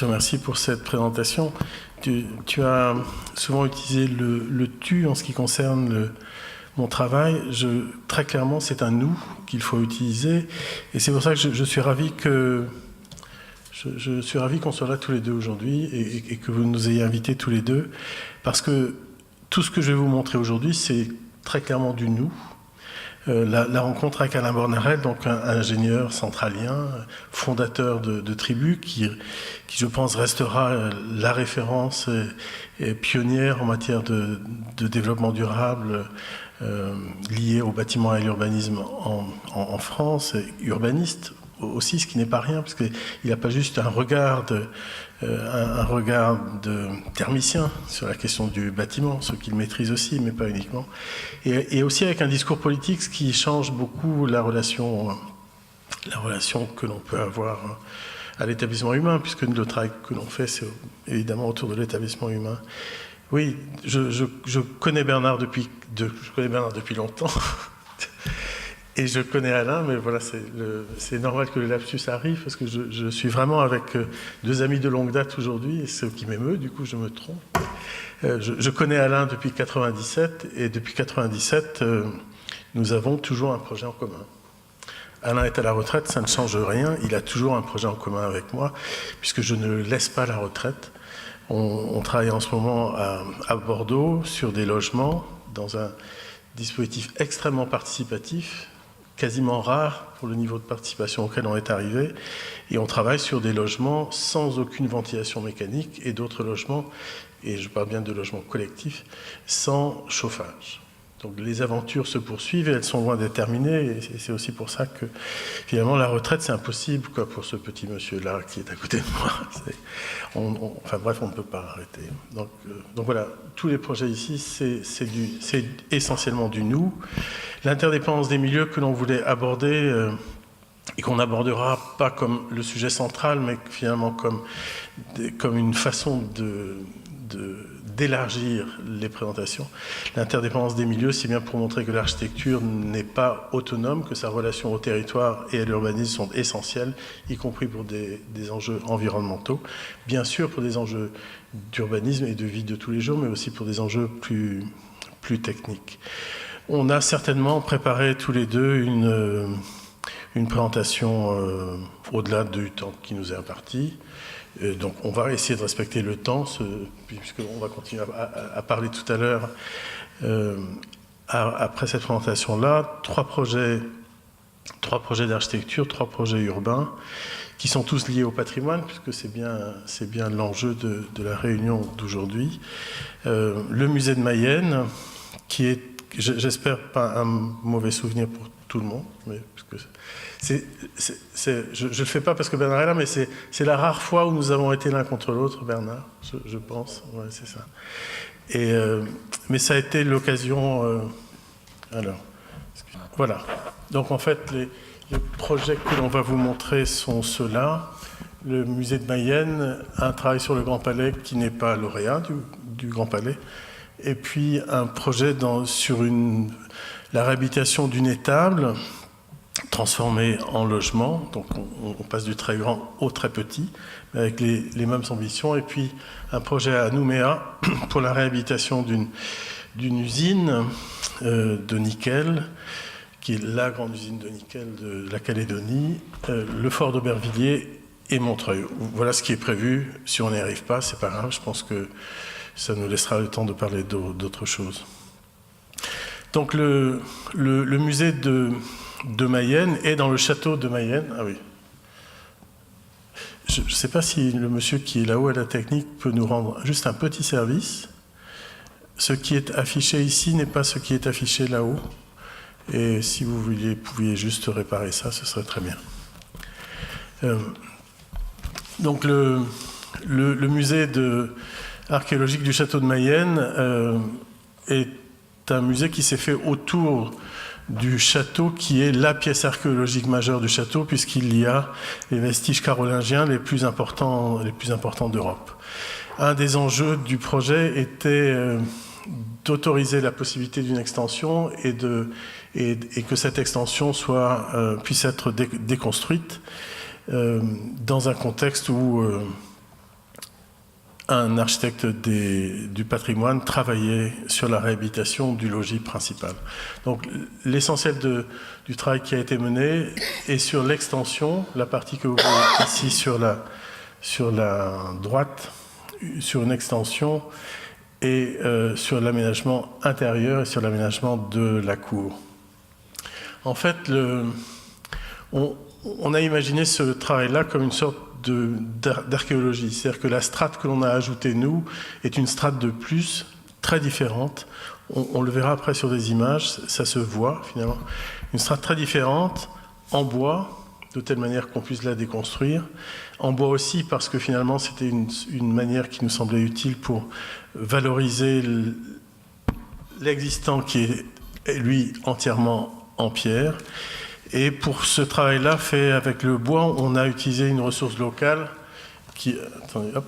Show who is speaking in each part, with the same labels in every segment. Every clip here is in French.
Speaker 1: te remercie pour cette présentation. Tu as souvent utilisé le tu en ce qui concerne mon travail. Très clairement, c'est un nous qu'il faut utiliser. Et c'est pour ça que je suis ravi qu'on soit là tous les deux aujourd'hui et que vous nous ayez invités tous les deux. Parce que tout ce que je vais vous montrer aujourd'hui, c'est très clairement du nous. La rencontre avec Alain Bornarel, donc un ingénieur centralien, fondateur de Tribu, qui je pense restera la référence et pionnière en matière de développement durable lié au bâtiment et à l'urbanisme en France, et urbaniste aussi, ce qui n'est pas rien, parce qu'il n'a pas juste un regard de thermicien sur la question du bâtiment, ce qu'il maîtrise aussi, mais pas uniquement. Et aussi avec un discours politique, ce qui change beaucoup la relation que l'on peut avoir à l'établissement humain, puisque le travail que l'on fait, c'est évidemment autour de l'établissement humain. Oui, je connais Bernard depuis longtemps. Et je connais Alain, mais voilà, c'est normal que le lapsus arrive, parce que je suis vraiment avec deux amis de longue date aujourd'hui, et ce qui m'émeut, du coup je me trompe. Je connais Alain depuis 1997, et depuis 1997, nous avons toujours un projet en commun. Alain est à la retraite, ça ne change rien, il a toujours un projet en commun avec moi, puisque je ne laisse pas la retraite. On travaille en ce moment à Bordeaux sur des logements, dans un dispositif extrêmement participatif, quasiment rare pour le niveau de participation auquel on est arrivé, et on travaille sur des logements sans aucune ventilation mécanique et d'autres logements, et je parle bien de logements collectifs, sans chauffage. Donc les aventures se poursuivent et elles sont loin d'être terminées, et c'est aussi pour ça que finalement la retraite c'est impossible quoi, pour ce petit monsieur-là qui est à côté de moi. Enfin bref, on ne peut pas arrêter. Donc voilà, tous les projets ici c'est essentiellement du nous. L'interdépendance des milieux que l'on voulait aborder et qu'on n'abordera pas comme le sujet central, mais finalement comme une façon d'élargir les présentations. L'interdépendance des milieux, c'est bien pour montrer que l'architecture n'est pas autonome, que sa relation au territoire et à l'urbanisme sont essentielles, y compris pour des enjeux environnementaux, bien sûr pour des enjeux d'urbanisme et de vie de tous les jours, mais aussi pour des enjeux plus techniques. On a certainement préparé tous les deux une présentation au-delà du temps qui nous est imparti. Donc on va essayer de respecter le temps, puisqu'on va continuer à parler tout à l'heure. Après cette présentation-là, trois projets d'architecture, 3 projets urbains, qui sont tous liés au patrimoine, puisque c'est bien l'enjeu de la réunion d'aujourd'hui. Le musée de Mayenne, qui est, j'espère, pas un mauvais souvenir pour tout le monde, mais puisque je ne le fais pas parce que Bernard est là, mais c'est la rare fois où nous avons été l'un contre l'autre, Bernard, je pense. Ouais, c'est ça. Mais ça a été l'occasion... alors, voilà. Donc en fait, les projets que l'on va vous montrer sont ceux-là. Le musée de Mayenne, un travail sur le Grand Palais qui n'est pas lauréat du Grand Palais, et puis un projet sur la réhabilitation d'une étable transformée en logement, donc on passe du très grand au très petit, avec les mêmes ambitions, et puis un projet à Nouméa pour la réhabilitation d'une usine de nickel, qui est la grande usine de nickel de la Calédonie, le fort d'Aubervilliers et Montreuil. Voilà ce qui est prévu. Si on n'y arrive pas, c'est pas grave, je pense que ça nous laissera le temps de parler d'autres choses. Donc le musée de Mayenne est dans le château de Mayenne. Ah oui. Je ne sais pas si le monsieur qui est là-haut à la technique peut nous rendre juste un petit service. Ce qui est affiché ici n'est pas ce qui est affiché là-haut. Et si vous pouviez juste réparer ça, ce serait très bien. Donc le musée archéologique du château de Mayenne est un musée qui s'est fait autour du château, qui est la pièce archéologique majeure du château, puisqu'il y a les vestiges carolingiens les plus importants d'Europe. Un des enjeux du projet était d'autoriser la possibilité d'une extension et que cette extension puisse être déconstruite dans un contexte où un architecte du patrimoine travaillait sur la réhabilitation du logis principal. Donc l'essentiel du travail qui a été mené est sur l'extension, la partie que vous voyez ici sur la droite, sur une extension, et sur l'aménagement intérieur et sur l'aménagement de la cour. En fait, on a imaginé ce travail-là comme une sorte d'archéologie. C'est-à-dire que la strate que l'on a ajoutée, nous, est une strate de plus, très différente. On le verra après sur des images, ça se voit finalement. Une strate très différente, en bois, de telle manière qu'on puisse la déconstruire. En bois aussi, parce que finalement, c'était une manière qui nous semblait utile pour valoriser l'existant qui est, lui, entièrement en pierre. Et pour ce travail-là, fait avec le bois, on a utilisé une ressource locale qui... Attendez, hop,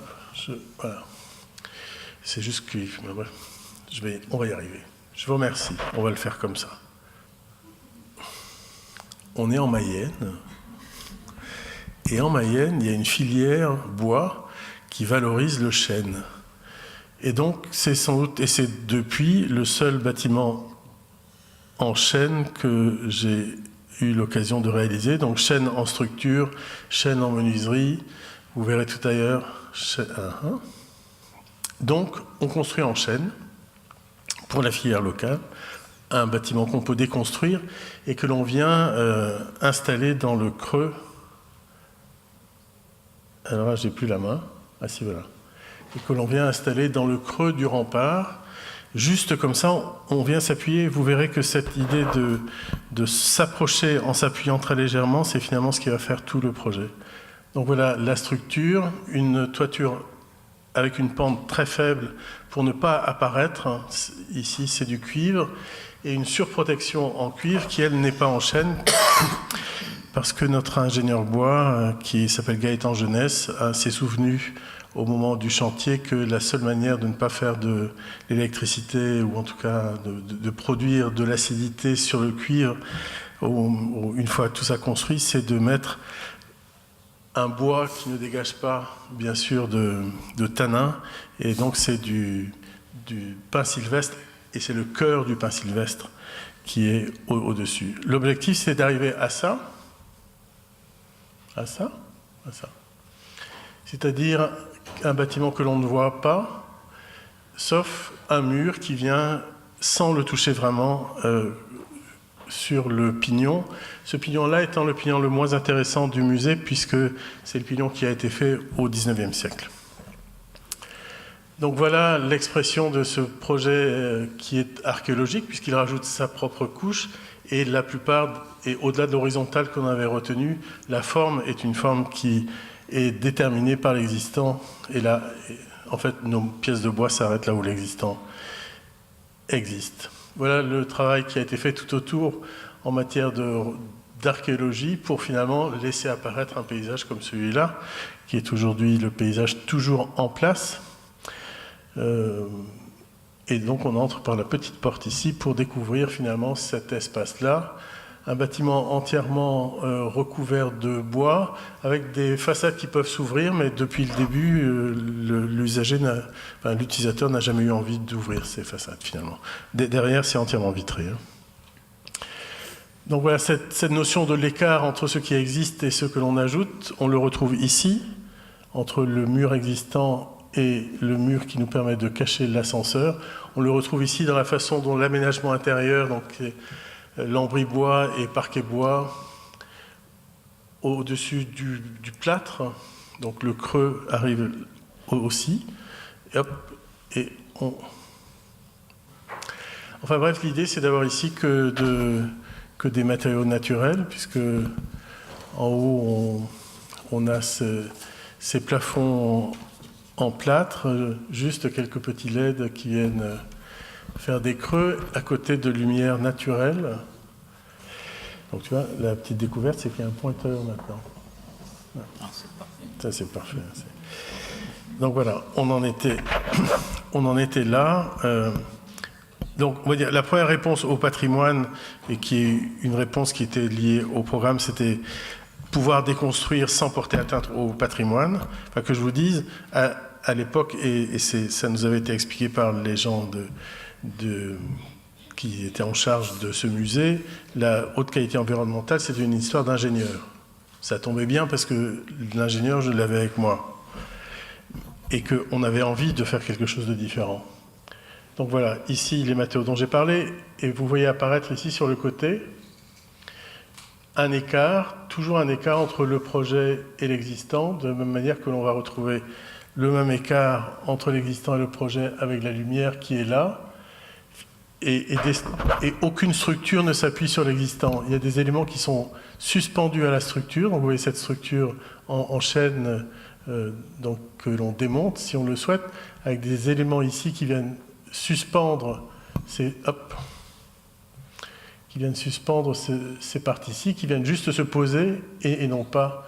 Speaker 1: voilà. C'est juste que... Bref, on va y arriver. Je vous remercie. On va le faire comme ça. On est en Mayenne. Et en Mayenne, il y a une filière bois qui valorise le chêne. Et donc, c'est sans doute... Et c'est depuis le seul bâtiment en chêne que j'ai eu l'occasion de réaliser. Donc chêne en structure, chêne en menuiserie, vous verrez tout à l'heure. Donc on construit en chêne, pour la filière locale, un bâtiment qu'on peut déconstruire et que l'on vient installer dans le creux. Alors là, j'ai plus la main. Ah si, voilà. Et que l'on vient installer dans le creux du rempart. Juste comme ça, on vient s'appuyer. Vous verrez que cette idée de s'approcher en s'appuyant très légèrement, c'est finalement ce qui va faire tout le projet. Donc voilà la structure, une toiture avec une pente très faible pour ne pas apparaître. Ici, c'est du cuivre. Et une surprotection en cuivre qui, elle, n'est pas en chêne. Parce que notre ingénieur bois, qui s'appelle Gaëtan Jeunesse, s'est souvenu au moment du chantier que la seule manière de ne pas faire de l'électricité, ou en tout cas de produire de l'acidité sur le cuivre, une fois tout ça construit, c'est de mettre un bois qui ne dégage pas, bien sûr, de tanin. Et donc c'est du pin sylvestre, et c'est le cœur du pin sylvestre qui est au-dessus. L'objectif, c'est d'arriver à ça, c'est-à-dire un bâtiment que l'on ne voit pas, sauf un mur qui vient, sans le toucher vraiment, sur le pignon. Ce pignon-là étant le pignon le moins intéressant du musée, puisque c'est le pignon qui a été fait au XIXe siècle. Donc voilà l'expression de ce projet qui est archéologique, puisqu'il rajoute sa propre couche, et la plupart, et au-delà de l'horizontale qu'on avait retenue, la forme est une forme qui est déterminée par l'existant. Et là, en fait, nos pièces de bois s'arrêtent là où l'existant existe. Voilà le travail qui a été fait tout autour en matière d'archéologie pour finalement laisser apparaître un paysage comme celui-là, qui est aujourd'hui le paysage toujours en place. Et donc on entre par la petite porte ici pour découvrir finalement cet espace-là, un bâtiment entièrement recouvert de bois, avec des façades qui peuvent s'ouvrir, mais depuis le début, l'utilisateur n'a jamais eu envie d'ouvrir ces façades finalement. Derrière, c'est entièrement vitré. Donc voilà, cette notion de l'écart entre ce qui existe et ce que l'on ajoute, on le retrouve ici, entre le mur existant et le mur qui nous permet de cacher l'ascenseur. On le retrouve ici dans la façon dont l'aménagement intérieur, donc lambris bois et parquet bois, au-dessus du plâtre, donc le creux arrive aussi, et hop, et on... Enfin bref, l'idée c'est d'avoir ici que des matériaux naturels, puisque en haut on a ces plafonds en plâtre, juste quelques petits LED qui viennent faire des creux à côté de lumière naturelle. Donc tu vois, la petite découverte, c'est qu'il y a un pointeur maintenant. Ah, c'est parfait. Ça, c'est parfait. Donc voilà, on en était là. Donc, on va dire, la première réponse au patrimoine, et qui est une réponse qui était liée au programme, c'était pouvoir déconstruire sans porter atteinte au patrimoine. Enfin, que je vous dise, à l'époque, et ça nous avait été expliqué par les gens qui étaient en charge de ce musée, la haute qualité environnementale, c'était une histoire d'ingénieur. Ça tombait bien parce que l'ingénieur, je l'avais avec moi. Et qu'on avait envie de faire quelque chose de différent. Donc voilà, ici les matériaux dont j'ai parlé, et vous voyez apparaître ici sur le côté un écart, toujours un écart entre le projet et l'existant, de la même manière que l'on va retrouver le même écart entre l'existant et le projet avec la lumière qui est là, et aucune structure ne s'appuie sur l'existant. Il y a des éléments qui sont suspendus à la structure, donc vous voyez cette structure en chaîne donc, que l'on démonte, si on le souhaite, avec des éléments ici qui viennent suspendre ces parties-ci, qui viennent juste se poser et non pas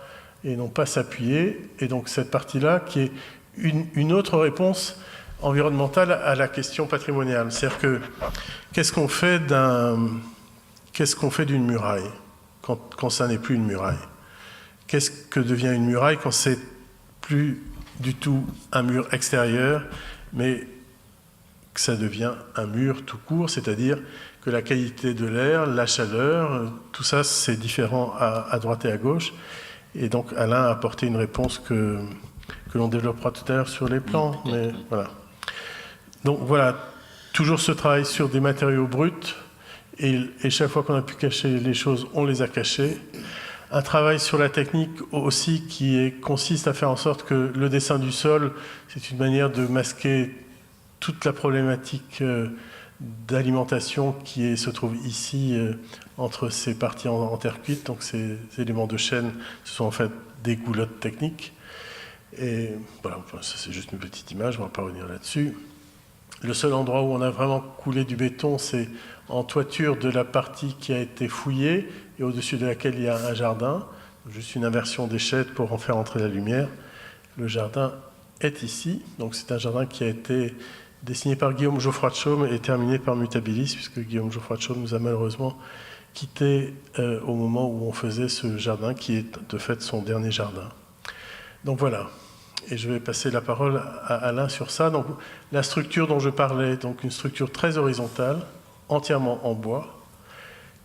Speaker 1: s'appuyer. Et donc cette partie-là qui est une autre réponse environnementale à la question patrimoniale. C'est-à-dire que qu'est-ce qu'on fait d'une muraille quand ça n'est plus une muraille? Qu'est-ce que devient une muraille quand c'est plus du tout un mur extérieur, mais que ça devient un mur tout court, c'est-à-dire que la qualité de l'air, la chaleur, tout ça c'est différent à droite et à gauche. Et donc Alain a apporté une réponse que l'on développera tout à l'heure sur les plans. Mais voilà. Donc voilà, toujours ce travail sur des matériaux bruts, et chaque fois qu'on a pu cacher les choses, on les a cachées. Un travail sur la technique aussi qui consiste à faire en sorte que le dessin du sol, c'est une manière de masquer toute la problématique d'alimentation qui se trouve ici entre ces parties en terre cuite. Donc ces éléments de chaîne, ce sont en fait des goulottes techniques. Et voilà, ça c'est juste une petite image, on ne va pas revenir là-dessus. Le seul endroit où on a vraiment coulé du béton, c'est en toiture de la partie qui a été fouillée et au-dessus de laquelle il y a un jardin. Juste une inversion d'échelle pour en faire entrer la lumière. Le jardin est ici. Donc c'est un jardin qui a été dessiné par Guillaume Geoffroy de Chaume et terminé par Mutabilis, puisque Guillaume Geoffroy de Chaume nous a malheureusement quittés au moment où on faisait ce jardin, qui est de fait son dernier jardin. Donc voilà. Et je vais passer la parole à Alain sur ça. Donc, la structure dont je parlais, donc une structure très horizontale, entièrement en bois,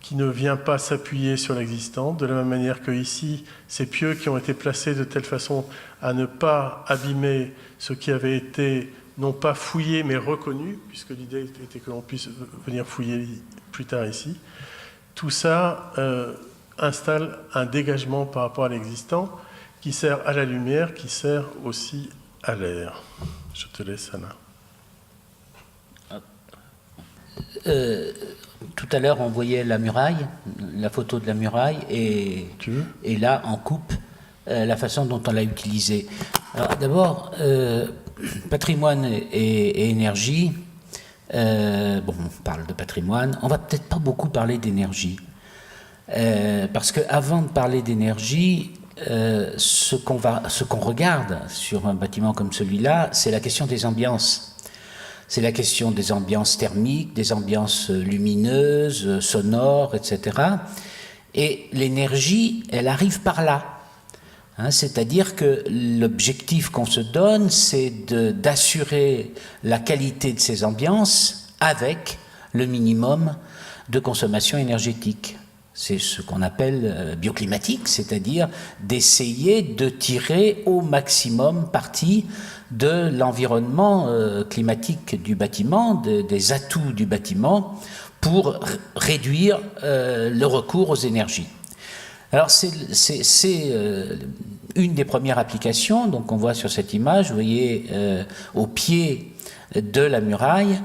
Speaker 1: qui ne vient pas s'appuyer sur l'existant, de la même manière que ici, ces pieux qui ont été placés de telle façon à ne pas abîmer ce qui avait été non pas fouillé mais reconnu, puisque l'idée était que l'on puisse venir fouiller plus tard ici. Tout ça installe un dégagement par rapport à l'existant, qui sert à la lumière, qui sert aussi à l'air. Je te laisse, Alain.
Speaker 2: Tout à l'heure, on voyait la muraille, la photo de la muraille, et là, en coupe, la façon dont on l'a utilisée. Alors, d'abord, patrimoine et énergie. Bon, on parle de patrimoine. On va peut-être pas beaucoup parler d'énergie. Parce qu'avant de parler d'énergie, ce qu'on regarde sur un bâtiment comme celui-là, c'est la question des ambiances. C'est la question des ambiances thermiques, des ambiances lumineuses, sonores, etc. Et l'énergie, elle arrive par là. Hein, c'est-à-dire que l'objectif qu'on se donne, c'est d'assurer la qualité de ces ambiances avec le minimum de consommation énergétique. C'est ce qu'on appelle bioclimatique, c'est-à-dire d'essayer de tirer au maximum parti de l'environnement climatique du bâtiment, des atouts du bâtiment, pour réduire le recours aux énergies. Alors c'est une des premières applications, donc on voit sur cette image, vous voyez au pied de la muraille,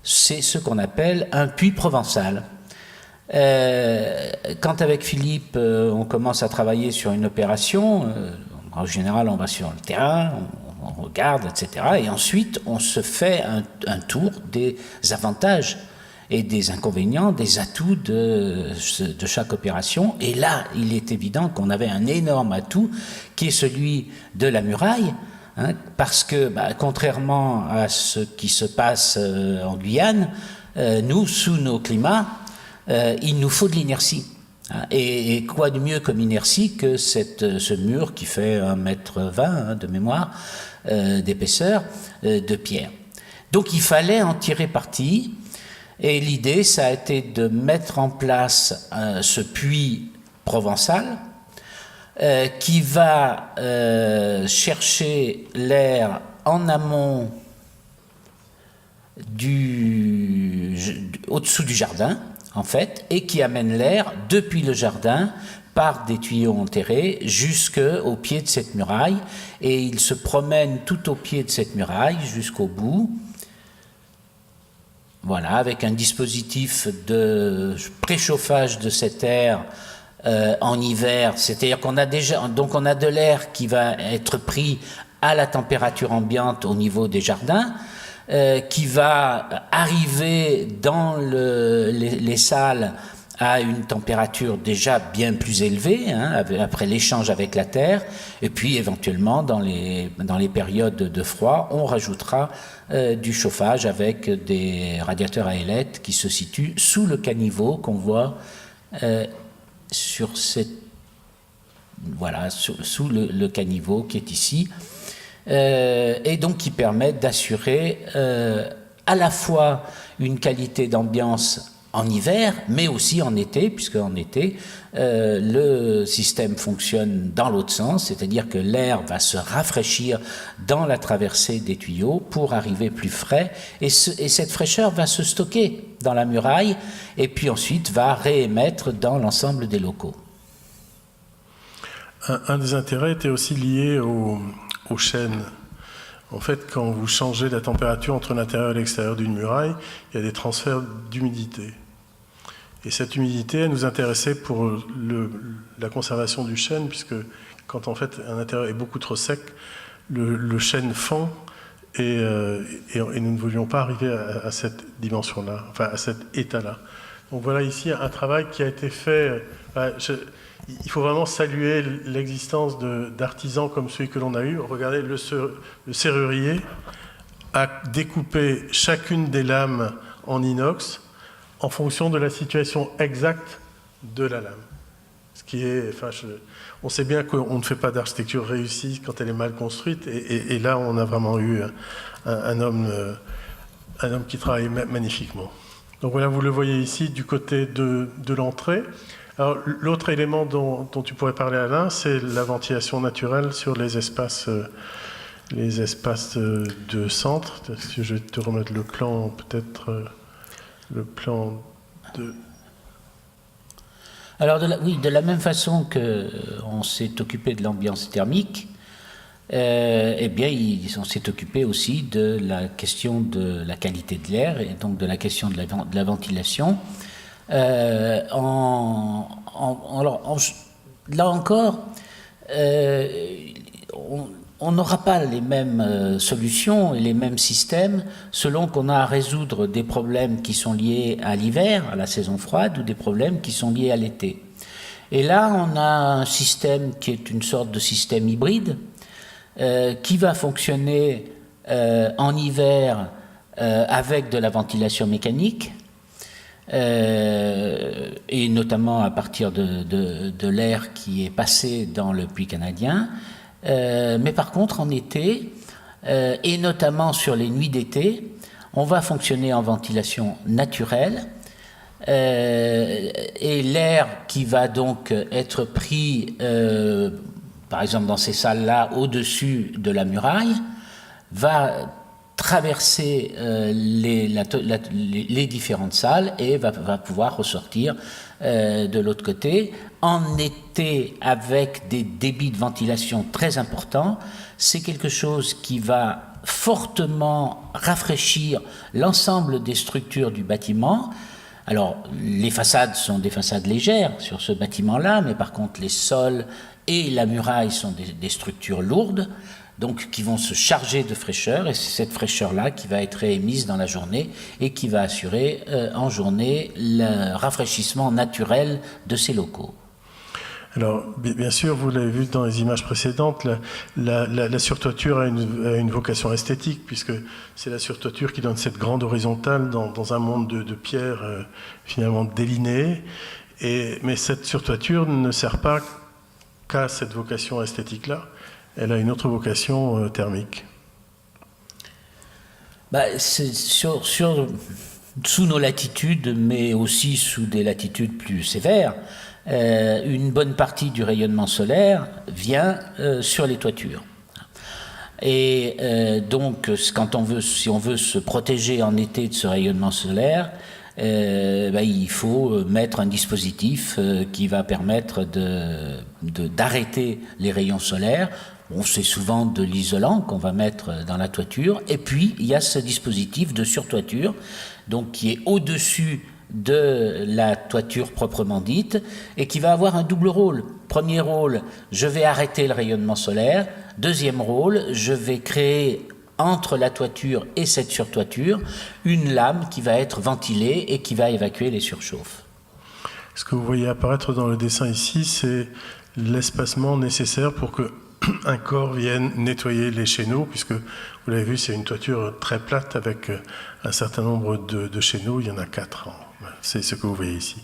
Speaker 2: c'est ce qu'on appelle un puits provençal. Quand avec Philippe on commence à travailler sur une opération, en général on va sur le terrain, on regarde, etc. Et ensuite on se fait un tour des avantages et des inconvénients, des atouts de chaque opération. Et là, il est évident qu'on avait un énorme atout qui est celui de la muraille, hein, parce que, contrairement à ce qui se passe en Guyane, nous, sous nos climats, il nous faut de l'inertie. Et quoi de mieux comme inertie que ce mur qui fait 1,20 m de mémoire d'épaisseur de pierre. Donc il fallait en tirer parti, et l'idée, ça a été de mettre en place ce puits provençal qui va chercher l'air en amont au-dessous du jardin, en fait, et qui amène l'air depuis le jardin par des tuyaux enterrés jusqu'au pied de cette muraille, et il se promène tout au pied de cette muraille jusqu'au bout. Voilà, avec un dispositif de préchauffage de cet air en hiver, c'est-à-dire qu'on a on a de l'air qui va être pris à la température ambiante au niveau des jardins, qui va arriver dans les salles à une température déjà bien plus élevée, après l'échange avec la terre, et puis éventuellement dans les périodes de froid, on rajoutera du chauffage avec des radiateurs à ailettes qui se situent sous le caniveau qu'on voit sur cette... Voilà, sous le caniveau qui est ici, et donc qui permet d'assurer à la fois une qualité d'ambiance en hiver, mais aussi en été, puisque en été, le système fonctionne dans l'autre sens, c'est-à-dire que l'air va se rafraîchir dans la traversée des tuyaux pour arriver plus frais, et cette fraîcheur va se stocker dans la muraille, et puis ensuite va réémettre dans l'ensemble des locaux.
Speaker 1: Un des intérêts était aussi lié aux chênes. En fait, quand vous changez la température entre l'intérieur et l'extérieur d'une muraille, il y a des transferts d'humidité. Et cette humidité, elle nous intéressait pour la conservation du chêne, puisque quand en fait un intérieur est beaucoup trop sec, le chêne fend, et nous ne voulions pas arriver à cette dimension-là, enfin à cet état-là. Donc voilà ici un travail qui a été fait. Il faut vraiment saluer l'existence d'artisans comme celui que l'on a eu. Regardez, le serrurier a découpé chacune des lames en inox en fonction de la situation exacte de la lame. Ce qui est, on sait bien qu'on ne fait pas d'architecture réussie quand elle est mal construite, et là on a vraiment eu un homme qui travaille magnifiquement. Donc voilà, vous le voyez ici du côté de l'entrée. Alors, l'autre élément dont tu pourrais parler, Alain, c'est la ventilation naturelle sur les espaces de centre. Je vais te remettre le plan, peut-être le plan de...
Speaker 2: Alors, de la même façon qu'on s'est occupé de l'ambiance thermique, eh bien, on s'est occupé aussi de la question de la qualité de l'air, et donc de la question de la ventilation. Là encore, on n'aura pas les mêmes solutions et les mêmes systèmes selon qu'on a à résoudre des problèmes qui sont liés à l'hiver, à la saison froide, ou des problèmes qui sont liés à l'été. Et là, on a un système qui est une sorte de système hybride qui va fonctionner en hiver avec de la ventilation mécanique, et notamment à partir de l'air qui est passé dans le puits canadien, mais par contre en été, et notamment sur les nuits d'été, on va fonctionner en ventilation naturelle, et l'air qui va donc être pris, par exemple dans ces salles-là, au-dessus de la muraille, va traverser les différentes salles et va pouvoir ressortir de l'autre côté. En été, avec des débits de ventilation très importants, c'est quelque chose qui va fortement rafraîchir l'ensemble des structures du bâtiment. Alors, les façades sont des façades légères sur ce bâtiment-là, mais par contre, les sols et la muraille sont des structures lourdes, donc qui vont se charger de fraîcheur, et c'est cette fraîcheur-là qui va être émise dans la journée et qui va assurer en journée le rafraîchissement naturel de ces locaux.
Speaker 1: Alors, bien sûr, vous l'avez vu dans les images précédentes, la surtoiture a une vocation esthétique, puisque c'est la surtoiture qui donne cette grande horizontale dans un monde de pierres finalement délinées. Mais cette surtoiture ne sert pas qu'à cette vocation esthétique-là. Elle a une autre vocation thermique.
Speaker 2: C'est sous nos latitudes, mais aussi sous des latitudes plus sévères, une bonne partie du rayonnement solaire vient sur les toitures. Et donc, si on veut se protéger en été de ce rayonnement solaire, il faut mettre un dispositif qui va permettre d'arrêter les rayons solaires. C'est souvent de l'isolant qu'on va mettre dans la toiture. Et puis, il y a ce dispositif de surtoiture, donc qui est au-dessus de la toiture proprement dite, et qui va avoir un double rôle. Premier rôle, je vais arrêter le rayonnement solaire. Deuxième rôle, je vais créer entre la toiture et cette surtoiture une lame qui va être ventilée et qui va évacuer les surchauffes.
Speaker 1: Ce que vous voyez apparaître dans le dessin ici, c'est l'espacement nécessaire pour que un corps vienne nettoyer les chéneaux, puisque vous l'avez vu, c'est une toiture très plate avec un certain nombre de chéneaux, il y en a 4. C'est ce que vous voyez ici.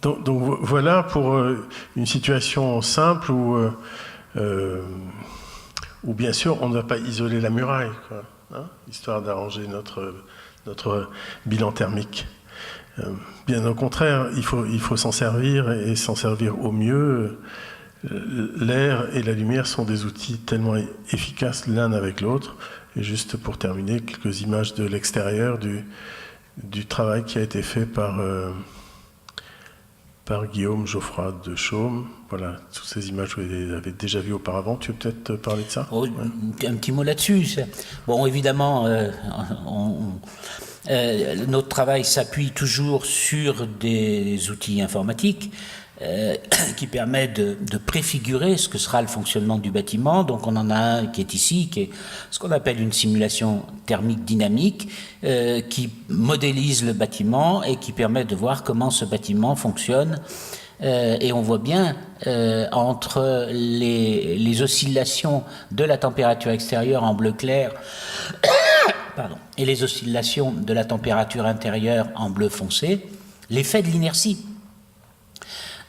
Speaker 1: Donc voilà pour une situation simple où bien sûr on ne va pas isoler la muraille, quoi, histoire d'arranger notre bilan thermique. Bien au contraire, il faut s'en servir et s'en servir au mieux. L'air et la lumière sont des outils tellement efficaces l'un avec l'autre. Et juste pour terminer, quelques images de l'extérieur du travail qui a été fait par Guillaume Geoffroy de Chaume. Voilà, toutes ces images, vous les avez déjà vues auparavant. Tu veux peut-être parler de ça?
Speaker 2: Ouais. Un petit mot là-dessus. Bon, évidemment, notre travail s'appuie toujours sur des outils informatiques qui permettent de préfigurer ce que sera le fonctionnement du bâtiment. Donc on en a un qui est ici, qui est ce qu'on appelle une simulation thermique dynamique, qui modélise le bâtiment et qui permet de voir comment ce bâtiment fonctionne. Et on voit bien entre les oscillations de la température extérieure en bleu clair et les oscillations de la température intérieure en bleu foncé, l'effet de l'inertie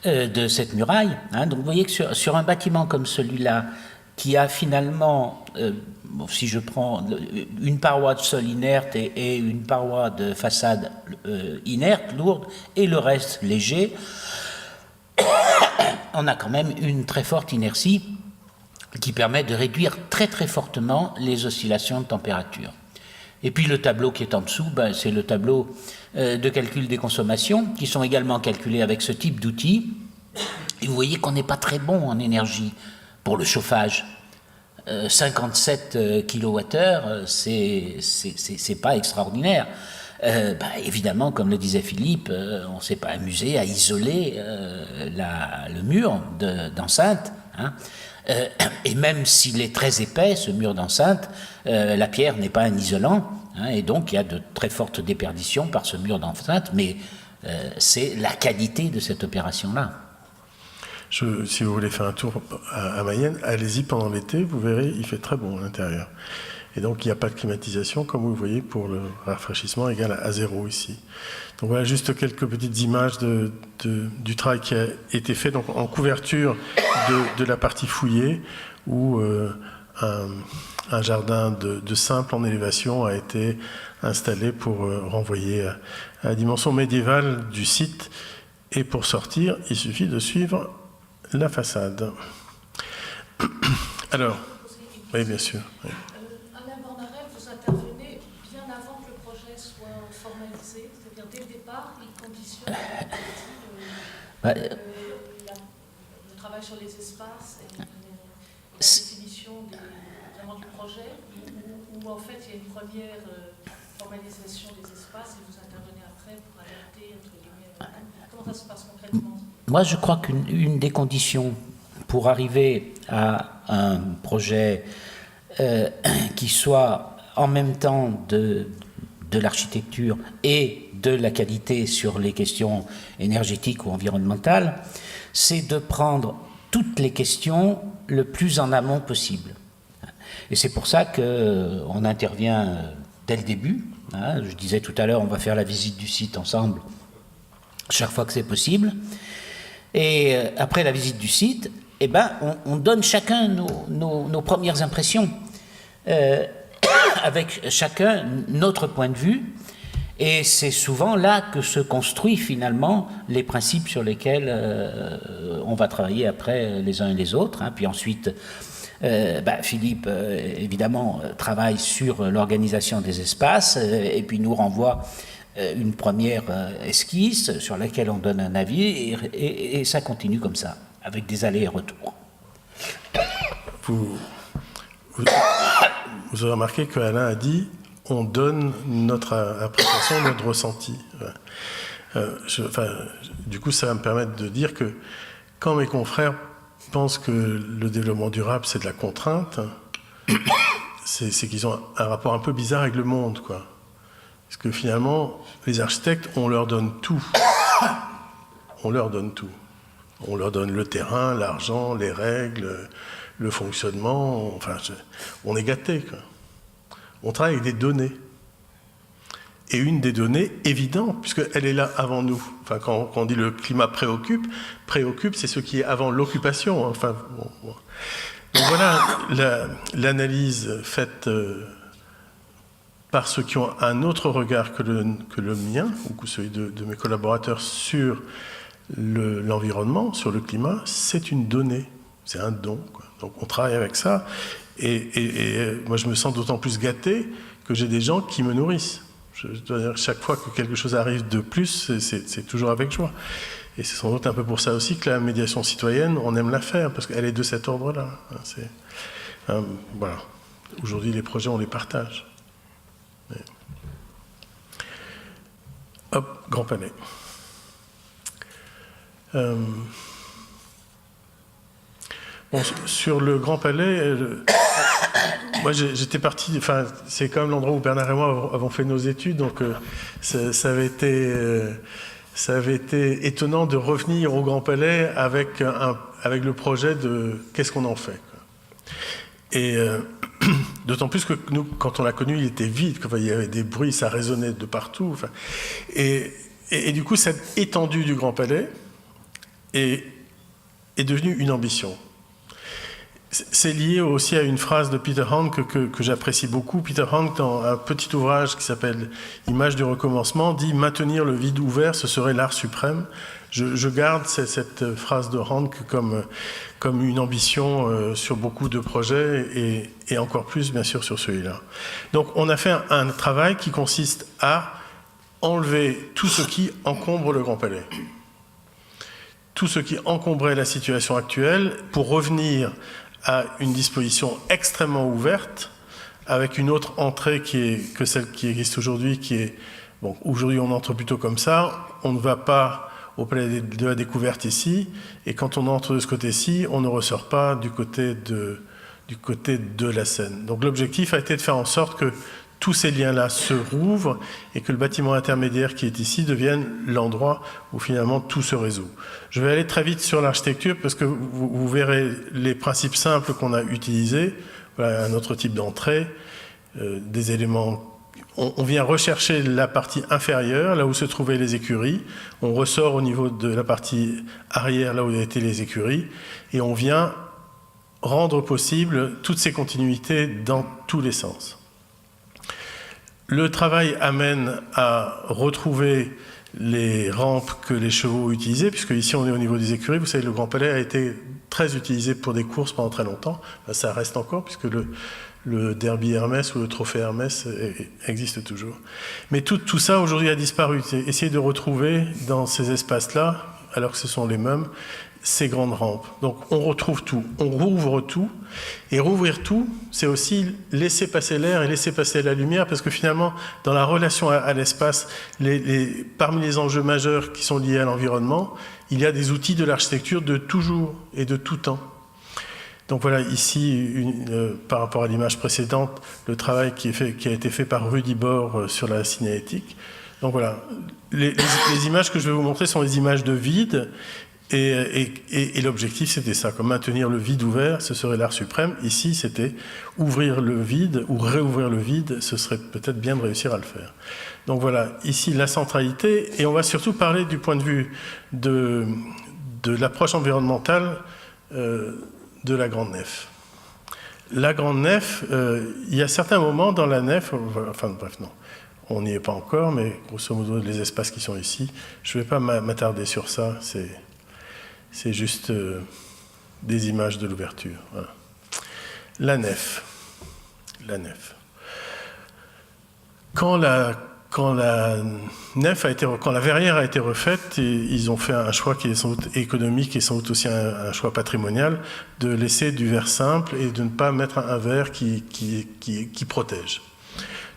Speaker 2: de cette muraille. Donc vous voyez que sur un bâtiment comme celui-là, qui a finalement, si je prends une paroi de sol inerte et une paroi de façade inerte, lourde, et le reste léger, on a quand même une très forte inertie qui permet de réduire très très fortement les oscillations de température. Et puis le tableau qui est en dessous, c'est le tableau de calcul des consommations, qui sont également calculés avec ce type d'outils. Et vous voyez qu'on n'est pas très bon en énergie pour le chauffage. 57 kWh, c'est pas extraordinaire. Évidemment, comme le disait Philippe, on ne s'est pas amusé à isoler le mur d'enceinte. Et même s'il est très épais, ce mur d'enceinte, la pierre n'est pas un isolant, et donc il y a de très fortes déperditions par ce mur d'enceinte, mais c'est la qualité de cette opération-là.
Speaker 1: Si vous voulez faire un tour à Mayenne, allez-y pendant l'été, vous verrez, il fait très bon à l'intérieur. Et donc il n'y a pas de climatisation, comme vous le voyez, pour le rafraîchissement égal à 0 ici. Donc voilà juste quelques petites images du travail qui a été fait donc, en couverture de la partie fouillée, où un jardin de simple en élévation a été installé pour renvoyer à la dimension médiévale du site. Et pour sortir, il suffit de suivre la façade. Alors, oui, bien sûr. Oui.
Speaker 3: Alain Bornarel, vous intervenez bien avant que le projet soit formalisé, c'est-à-dire dès le départ, il conditionne le travail sur les espaces et la définition du projet, où en fait il y a une première formalisation des espaces et vous intervenez après pour adapter entre guillemets. Comment ça se passe concrètement?
Speaker 2: Moi, je crois qu'une des conditions pour arriver à un projet qui soit en même temps de l'architecture et de la qualité sur les questions énergétiques ou environnementales, c'est de prendre toutes les questions le plus en amont possible. Et c'est pour ça qu'on intervient dès le début, Hein, je disais tout à l'heure, on va faire la visite du site ensemble chaque fois que c'est possible. Et après la visite du site, eh ben, on donne chacun nos premières impressions, avec chacun notre point de vue. Et c'est souvent là que se construisent finalement les principes sur lesquels on va travailler après les uns et les autres. Hein. Puis ensuite, Philippe, évidemment, travaille sur l'organisation des espaces et puis nous renvoie une première esquisse sur laquelle on donne un avis et ça continue comme ça, avec des allers et retours.
Speaker 1: Vous avez remarqué qu'Alain a dit on donne notre appréciation, notre ressenti. Du coup, ça va me permettre de dire que quand mes confrères pensent que le développement durable, c'est de la contrainte, c'est qu'ils ont un rapport un peu bizarre avec le monde, quoi. Parce que finalement, les architectes, on leur donne tout. On leur donne tout. On leur donne le terrain, l'argent, les règles, le fonctionnement. Enfin, on est gâtés, quoi. On travaille avec des données. Et une des données évidentes, puisqu'elle est là avant nous. Enfin, quand on dit le climat préoccupe, c'est ce qui est avant l'occupation. Enfin, bon. Donc voilà l'analyse faite par ceux qui ont un autre regard que le mien, ou celui de mes collaborateurs sur l'environnement, sur le climat, c'est une donnée, c'est un don, quoi. Donc on travaille avec ça. Et moi, je me sens d'autant plus gâté que j'ai des gens qui me nourrissent. Je dois dire, chaque fois que quelque chose arrive de plus, c'est toujours avec joie. Et c'est sans doute un peu pour ça aussi que la médiation citoyenne, on aime la faire, parce qu'elle est de cet ordre-là. Voilà. Aujourd'hui, les projets, on les partage. Mais... Hop, Grand Palais. Bon, sur le Grand Palais, moi j'étais parti, enfin c'est quand même l'endroit où Bernard et moi avons fait nos études, donc ça avait été étonnant de revenir au Grand Palais avec le projet de qu'est-ce qu'on en fait, quoi. Et d'autant plus que nous, quand on l'a connu, il était vide, il y avait des bruits, ça résonnait de partout. Enfin, et du coup, cette étendue du Grand Palais est devenue une ambition. C'est lié aussi à une phrase de Peter Hanke que j'apprécie beaucoup. Peter Hanke, dans un petit ouvrage qui s'appelle « Image du recommencement », dit « Maintenir le vide ouvert, ce serait l'art suprême ». Je garde cette phrase de Hanke comme une ambition sur beaucoup de projets et encore plus, bien sûr, sur celui-là. Donc, on a fait un travail qui consiste à enlever tout ce qui encombre le Grand Palais. Tout ce qui encombrait la situation actuelle pour revenir à une disposition extrêmement ouverte, avec une autre entrée que celle qui existe aujourd'hui, qui est... Bon, aujourd'hui, on entre plutôt comme ça, on ne va pas au Palais de la Découverte ici, et quand on entre de ce côté-ci, on ne ressort pas du côté de la Seine. Donc l'objectif a été de faire en sorte que tous ces liens-là se rouvrent et que le bâtiment intermédiaire qui est ici devienne l'endroit où finalement tout se résout. Je vais aller très vite sur l'architecture parce que vous verrez les principes simples qu'on a utilisés. Voilà un autre type d'entrée, des éléments... On vient rechercher la partie inférieure, là où se trouvaient les écuries. On ressort au niveau de la partie arrière, là où étaient les écuries. Et on vient rendre possible toutes ces continuités dans tous les sens. Le travail amène à retrouver les rampes que les chevaux utilisaient, puisque ici on est au niveau des écuries. Vous savez, le Grand Palais a été très utilisé pour des courses pendant très longtemps. Ça reste encore, puisque le derby Hermès ou le trophée Hermès existe toujours. Mais tout ça aujourd'hui a disparu. Essayer de retrouver dans ces espaces-là, alors que ce sont les mêmes, ces grandes rampes. Donc on retrouve tout, on rouvre tout, et rouvrir tout, c'est aussi laisser passer l'air et laisser passer la lumière, parce que finalement, dans la relation à l'espace, parmi les enjeux majeurs qui sont liés à l'environnement, il y a des outils de l'architecture de toujours et de tout temps. Donc voilà, ici, par rapport à l'image précédente, le travail qui a été fait par Rudy Bord sur la signalétique. Donc voilà, les images que je vais vous montrer sont des images de vide. Et l'objectif, c'était ça, comme maintenir le vide ouvert, ce serait l'art suprême. Ici, c'était ouvrir le vide ou réouvrir le vide, ce serait peut-être bien de réussir à le faire. Donc voilà, ici, la centralité, et on va surtout parler du point de vue de l'approche environnementale de la grande nef. La grande nef, il y a certains moments dans la nef, enfin bref, non, on n'y est pas encore, mais grosso modo, les espaces qui sont ici, je ne vais pas m'attarder sur ça, c'est juste des images de l'ouverture. Voilà. La nef. Quand la verrière a été refaite, ils ont fait un choix qui est sans doute économique et sans doute aussi un choix patrimonial, de laisser du verre simple et de ne pas mettre un verre qui protège.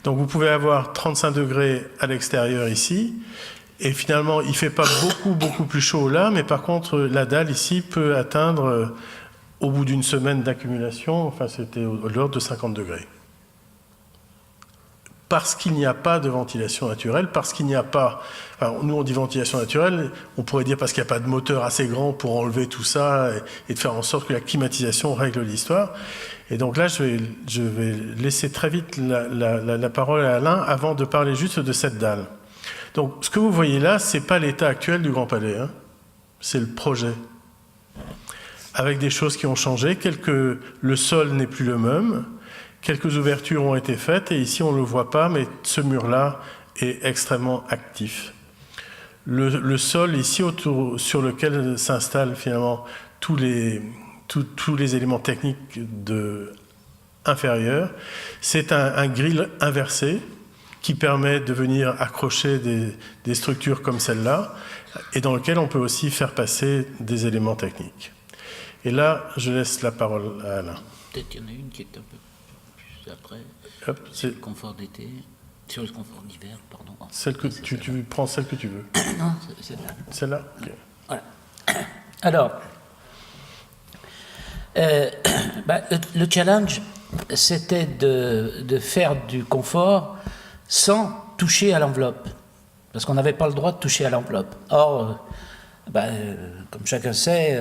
Speaker 1: Donc vous pouvez avoir 35 degrés à l'extérieur ici, et finalement il ne fait pas beaucoup plus chaud là, mais par contre la dalle ici peut atteindre, au bout d'une semaine d'accumulation, enfin c'était de l'ordre de 50 degrés. Parce qu'il n'y a pas de ventilation naturelle, parce qu'il n'y a pas... Enfin, nous, on dit ventilation naturelle, on pourrait dire parce qu'il n'y a pas de moteur assez grand pour enlever tout ça et de faire en sorte que la climatisation règle l'histoire. Et donc là, je vais laisser très vite la parole à Alain avant de parler juste de cette dalle. Donc, ce que vous voyez là, ce n'est pas l'état actuel du Grand Palais, hein. C'est le projet. Avec des choses qui ont changé, le sol n'est plus le même. Quelques ouvertures ont été faites et ici on ne le voit pas, mais ce mur-là est extrêmement actif. Le sol ici sur lequel s'installent finalement tous les éléments techniques inférieurs, c'est un grill inversé qui permet de venir accrocher des structures comme celle-là et dans lequel on peut aussi faire passer des éléments techniques. Et là, je laisse la parole à Alain.
Speaker 2: Peut-être qu'il y en a une qui est un peu plus après.
Speaker 1: Hop,
Speaker 2: sur le confort d'été, sur le confort d'hiver, pardon.
Speaker 1: Celle que tu prends celle que tu veux.
Speaker 2: Non, c'est celle-là.
Speaker 1: Celle-là, okay.
Speaker 2: Voilà. Alors, le challenge, c'était de faire du confort sans toucher à l'enveloppe, parce qu'on n'avait pas le droit de toucher à l'enveloppe. Or, comme chacun sait,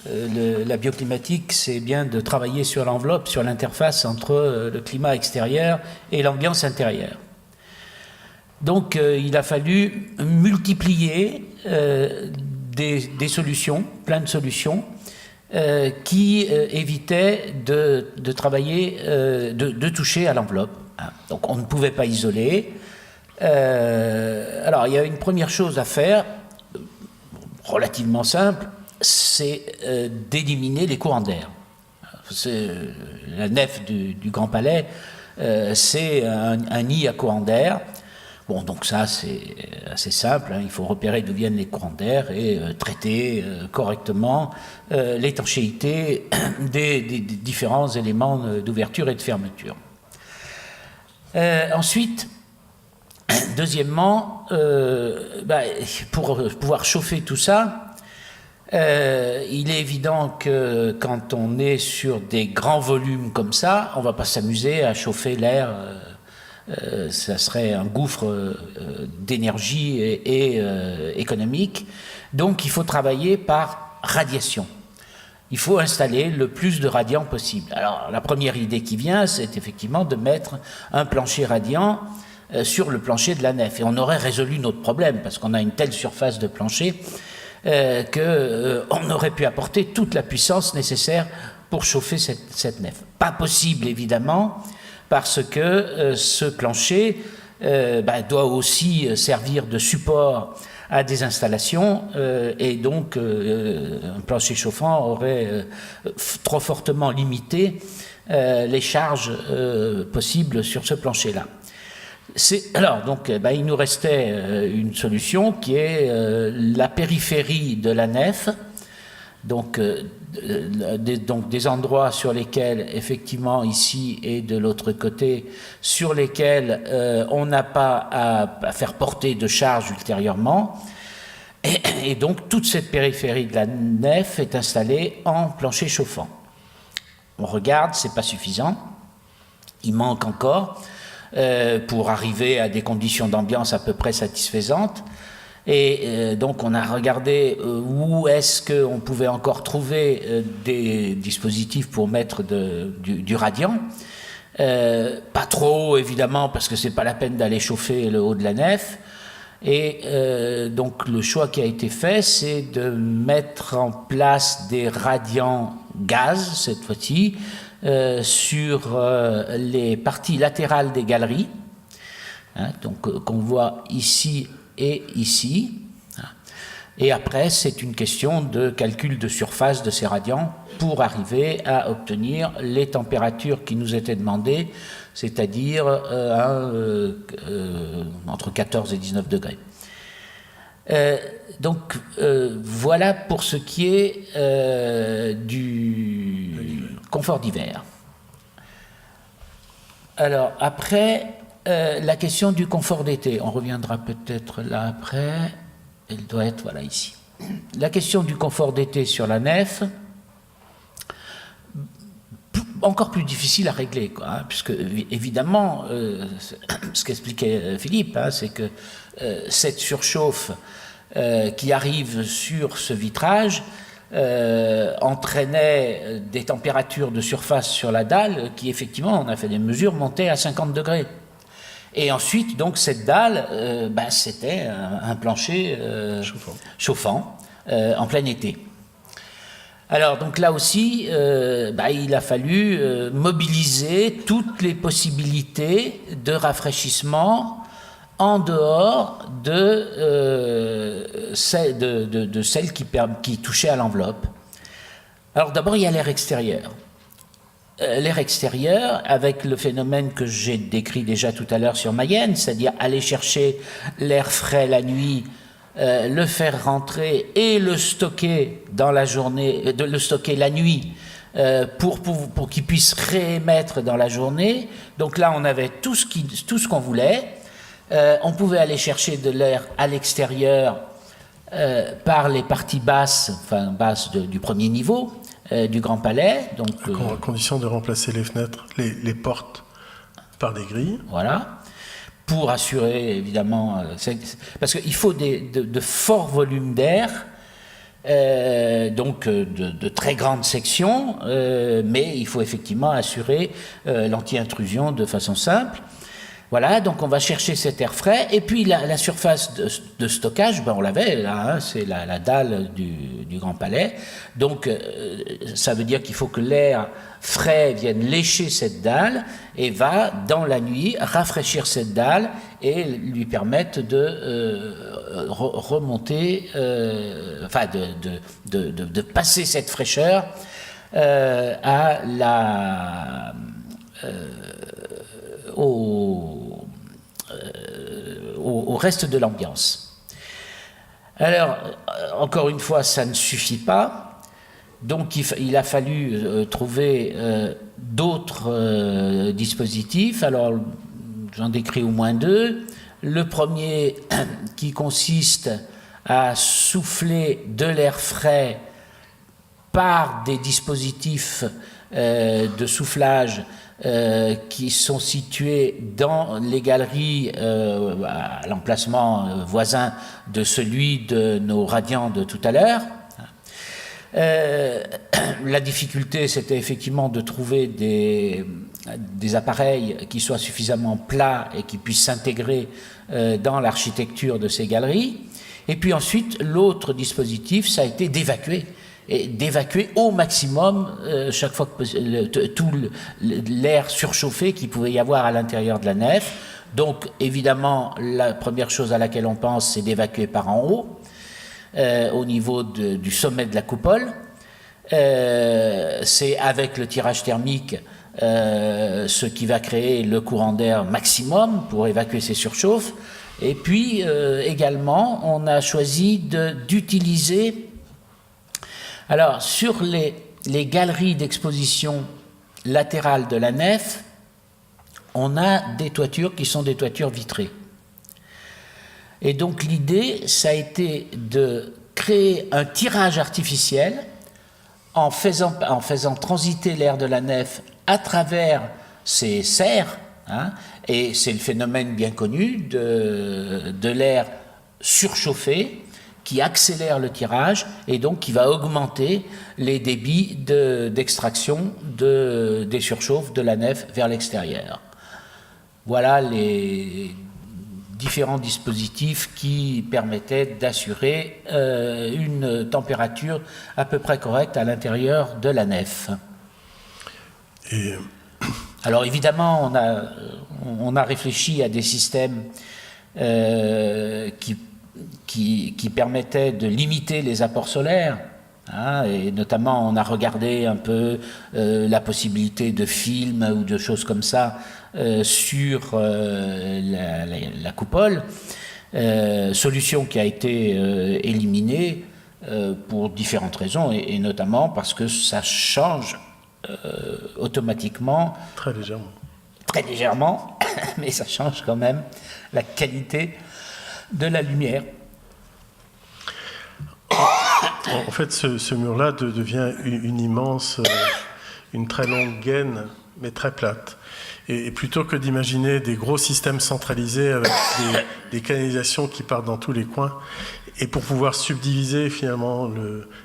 Speaker 2: la bioclimatique, c'est bien de travailler sur l'enveloppe, sur l'interface entre le climat extérieur et l'ambiance intérieure. Donc, il a fallu multiplier des solutions, plein de solutions, qui évitaient de travailler, de toucher à l'enveloppe. Donc, on ne pouvait pas isoler. Alors, il y a une première chose à faire, relativement simple, c'est d'éliminer les courants d'air. La nef du Grand Palais, c'est un nid à courant d'air. Bon, donc ça, c'est assez simple, hein. Il faut repérer d'où viennent les courants d'air et traiter correctement l'étanchéité des différents éléments d'ouverture et de fermeture. Ensuite, deuxièmement, pour pouvoir chauffer tout ça, il est évident que quand on est sur des grands volumes comme ça, on ne va pas s'amuser à chauffer l'air. Ça serait un gouffre d'énergie et économique. Donc il faut travailler par radiation. Il faut installer le plus de radiants possible. Alors la première idée qui vient, c'est effectivement de mettre un plancher radiant sur le plancher de la nef. Et on aurait résolu notre problème, parce qu'on a une telle surface de plancher qu'on aurait pu apporter toute la puissance nécessaire pour chauffer cette nef. Pas possible, évidemment, parce que ce plancher doit aussi servir de support à des installations, et donc un plancher chauffant aurait trop fortement limité les charges possibles sur ce plancher-là. Alors, donc, il nous restait une solution qui est la périphérie de la nef, donc des endroits sur lesquels, effectivement, ici et de l'autre côté, sur lesquels on n'a pas à faire porter de charge ultérieurement. Et donc, toute cette périphérie de la nef est installée en plancher chauffant. On regarde, c'est pas suffisant. Il manque encore pour arriver à des conditions d'ambiance à peu près satisfaisantes. Et donc on a regardé où est-ce qu'on pouvait encore trouver des dispositifs pour mettre du radiant. Pas trop évidemment, parce que c'est pas la peine d'aller chauffer le haut de la nef. Et donc le choix qui a été fait, c'est de mettre en place des radiants gaz, cette fois-ci, sur les parties latérales des galeries, hein, donc qu'on voit ici et ici. Et après, c'est une question de calcul de surface de ces radiants pour arriver à obtenir les températures qui nous étaient demandées, c'est-à-dire entre 14 et 19 degrés. Donc voilà pour ce qui est du confort d'hiver. Alors après, la question du confort d'été, on reviendra peut-être là après, elle doit être voilà ici. La question du confort d'été sur la nef, encore plus difficile à régler, quoi, hein, puisque évidemment, ce qu'expliquait Philippe, hein, c'est que cette surchauffe qui arrive sur ce vitrage entraînait des températures de surface sur la dalle qui, effectivement, on a fait des mesures, montaient à 50 degrés. Et ensuite, donc, cette dalle, c'était un plancher chauffant en plein été. Alors, donc là aussi, il a fallu mobiliser toutes les possibilités de rafraîchissement en dehors de celles qui touchaient à l'enveloppe. Alors d'abord, il y a l'air extérieur. L'air extérieur, avec le phénomène que j'ai décrit déjà tout à l'heure sur Mayenne, c'est-à-dire aller chercher l'air frais la nuit, le faire rentrer et le stocker dans la journée, le stocker la nuit pour qu'il puisse réémettre dans la journée. Donc là, on avait tout ce qu'on voulait. On pouvait aller chercher de l'air à l'extérieur par les parties basses, du premier niveau du Grand Palais. Donc,
Speaker 1: à condition de remplacer les fenêtres, les portes par des grilles.
Speaker 2: Voilà. Pour assurer, évidemment, parce qu'il faut de forts volumes d'air, donc de très grandes sections, mais il faut effectivement assurer l'anti-intrusion de façon simple. Voilà, donc on va chercher cet air frais, et puis la surface de stockage, on l'avait là, hein, c'est la dalle du Grand Palais, donc ça veut dire qu'il faut que l'air frais vienne lécher cette dalle et va dans la nuit rafraîchir cette dalle et lui permettre de remonter, de passer cette fraîcheur au reste de l'ambiance. Alors, encore une fois, ça ne suffit pas. Donc, il a fallu trouver d'autres dispositifs. Alors, j'en décris au moins deux. Le premier, qui consiste à souffler de l'air frais par des dispositifs de soufflage qui sont situés dans les galeries à l'emplacement voisin de celui de nos radiants de tout à l'heure. La difficulté, c'était effectivement de trouver des appareils qui soient suffisamment plats et qui puissent s'intégrer dans l'architecture de ces galeries. Et puis ensuite, l'autre dispositif, ça a été d'évacuer au maximum chaque fois que tout l'air surchauffé qu'il pouvait y avoir à l'intérieur de la nef. Donc évidemment, la première chose à laquelle on pense, c'est d'évacuer par en haut, au niveau du sommet de la coupole. C'est avec le tirage thermique ce qui va créer le courant d'air maximum pour évacuer ces surchauffes. Et puis également, on a choisi d'utiliser... Alors, sur les galeries d'exposition latérales de la nef, on a des toitures qui sont des toitures vitrées. Et donc, l'idée, ça a été de créer un tirage artificiel en faisant transiter l'air de la nef à travers ces serres, hein, et c'est le phénomène bien connu de l'air surchauffer, qui accélère le tirage et donc qui va augmenter les débits d'extraction des surchauffes de la nef vers l'extérieur. Voilà les différents dispositifs qui permettaient d'assurer une température à peu près correcte à l'intérieur de la nef. Alors évidemment, on a réfléchi à des systèmes qui permettaient de limiter les apports solaires. Et notamment, on a regardé un peu la possibilité de films ou de choses comme ça sur la coupole, solution qui a été éliminée pour différentes raisons, et notamment parce que ça change automatiquement,
Speaker 1: très légèrement,
Speaker 2: mais ça change quand même la qualité de la lumière.
Speaker 1: En fait, ce mur-là devient une très longue gaine, mais très plate. Et plutôt que d'imaginer des gros systèmes centralisés avec des canalisations qui partent dans tous les coins, et pour pouvoir subdiviser finalement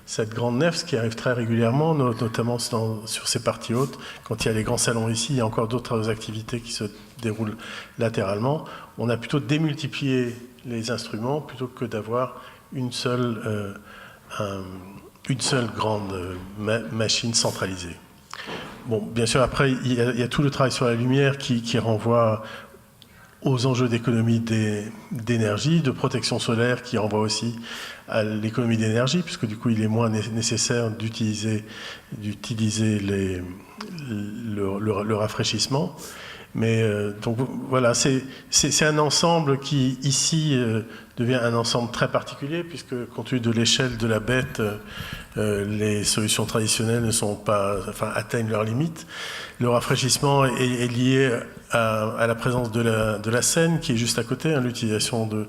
Speaker 1: cette grande nef, ce qui arrive très régulièrement, notamment sur ces parties hautes, quand il y a les grands salons ici, il y a encore d'autres activités qui se déroulent latéralement, on a plutôt démultiplié les instruments plutôt que d'avoir une seule grande machine centralisée. Bon, bien sûr, après, il y a tout le travail sur la lumière qui renvoie aux enjeux d'économie d'énergie, de protection solaire, qui renvoie aussi à l'économie d'énergie, puisque du coup, il est moins nécessaire d'utiliser le rafraîchissement. Mais donc voilà, c'est un ensemble qui ici devient un ensemble très particulier, puisque compte tenu de l'échelle de la bête, les solutions traditionnelles ne sont pas, atteignent leurs limites. Le rafraîchissement est lié à la présence de la Seine qui est juste à côté, l'utilisation de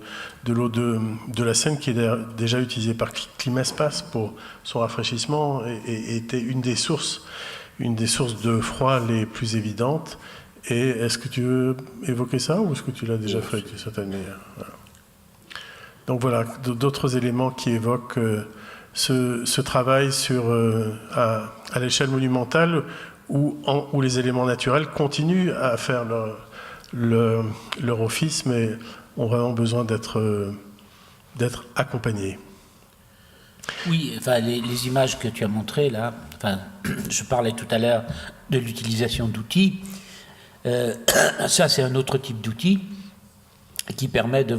Speaker 1: l'eau de la Seine qui est déjà utilisée par Climaspace pour son rafraîchissement et était une des sources de froid les plus évidentes. Et est-ce que tu veux évoquer ça ou est-ce que tu l'as déjà fait d'une certaine manière? Voilà. Donc voilà, d'autres éléments qui évoquent ce travail à l'échelle monumentale où les éléments naturels continuent à faire leur office, mais ont vraiment besoin d'être accompagnés.
Speaker 2: Oui, les images que tu as montrées là, je parlais tout à l'heure de l'utilisation d'outils. Ça, c'est un autre type d'outil qui permet de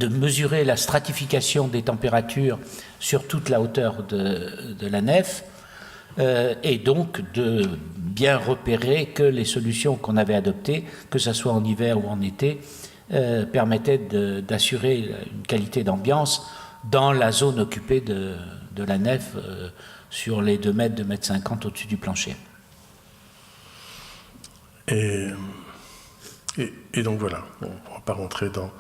Speaker 2: mesurer la stratification des températures sur toute la hauteur de la nef et donc de bien repérer que les solutions qu'on avait adoptées, que ce soit en hiver ou en été, permettaient d'assurer une qualité d'ambiance dans la zone occupée de la nef sur les 2 mètres, 2,50 mètres au-dessus du plancher.
Speaker 1: Et donc voilà, on ne va pas rentrer dans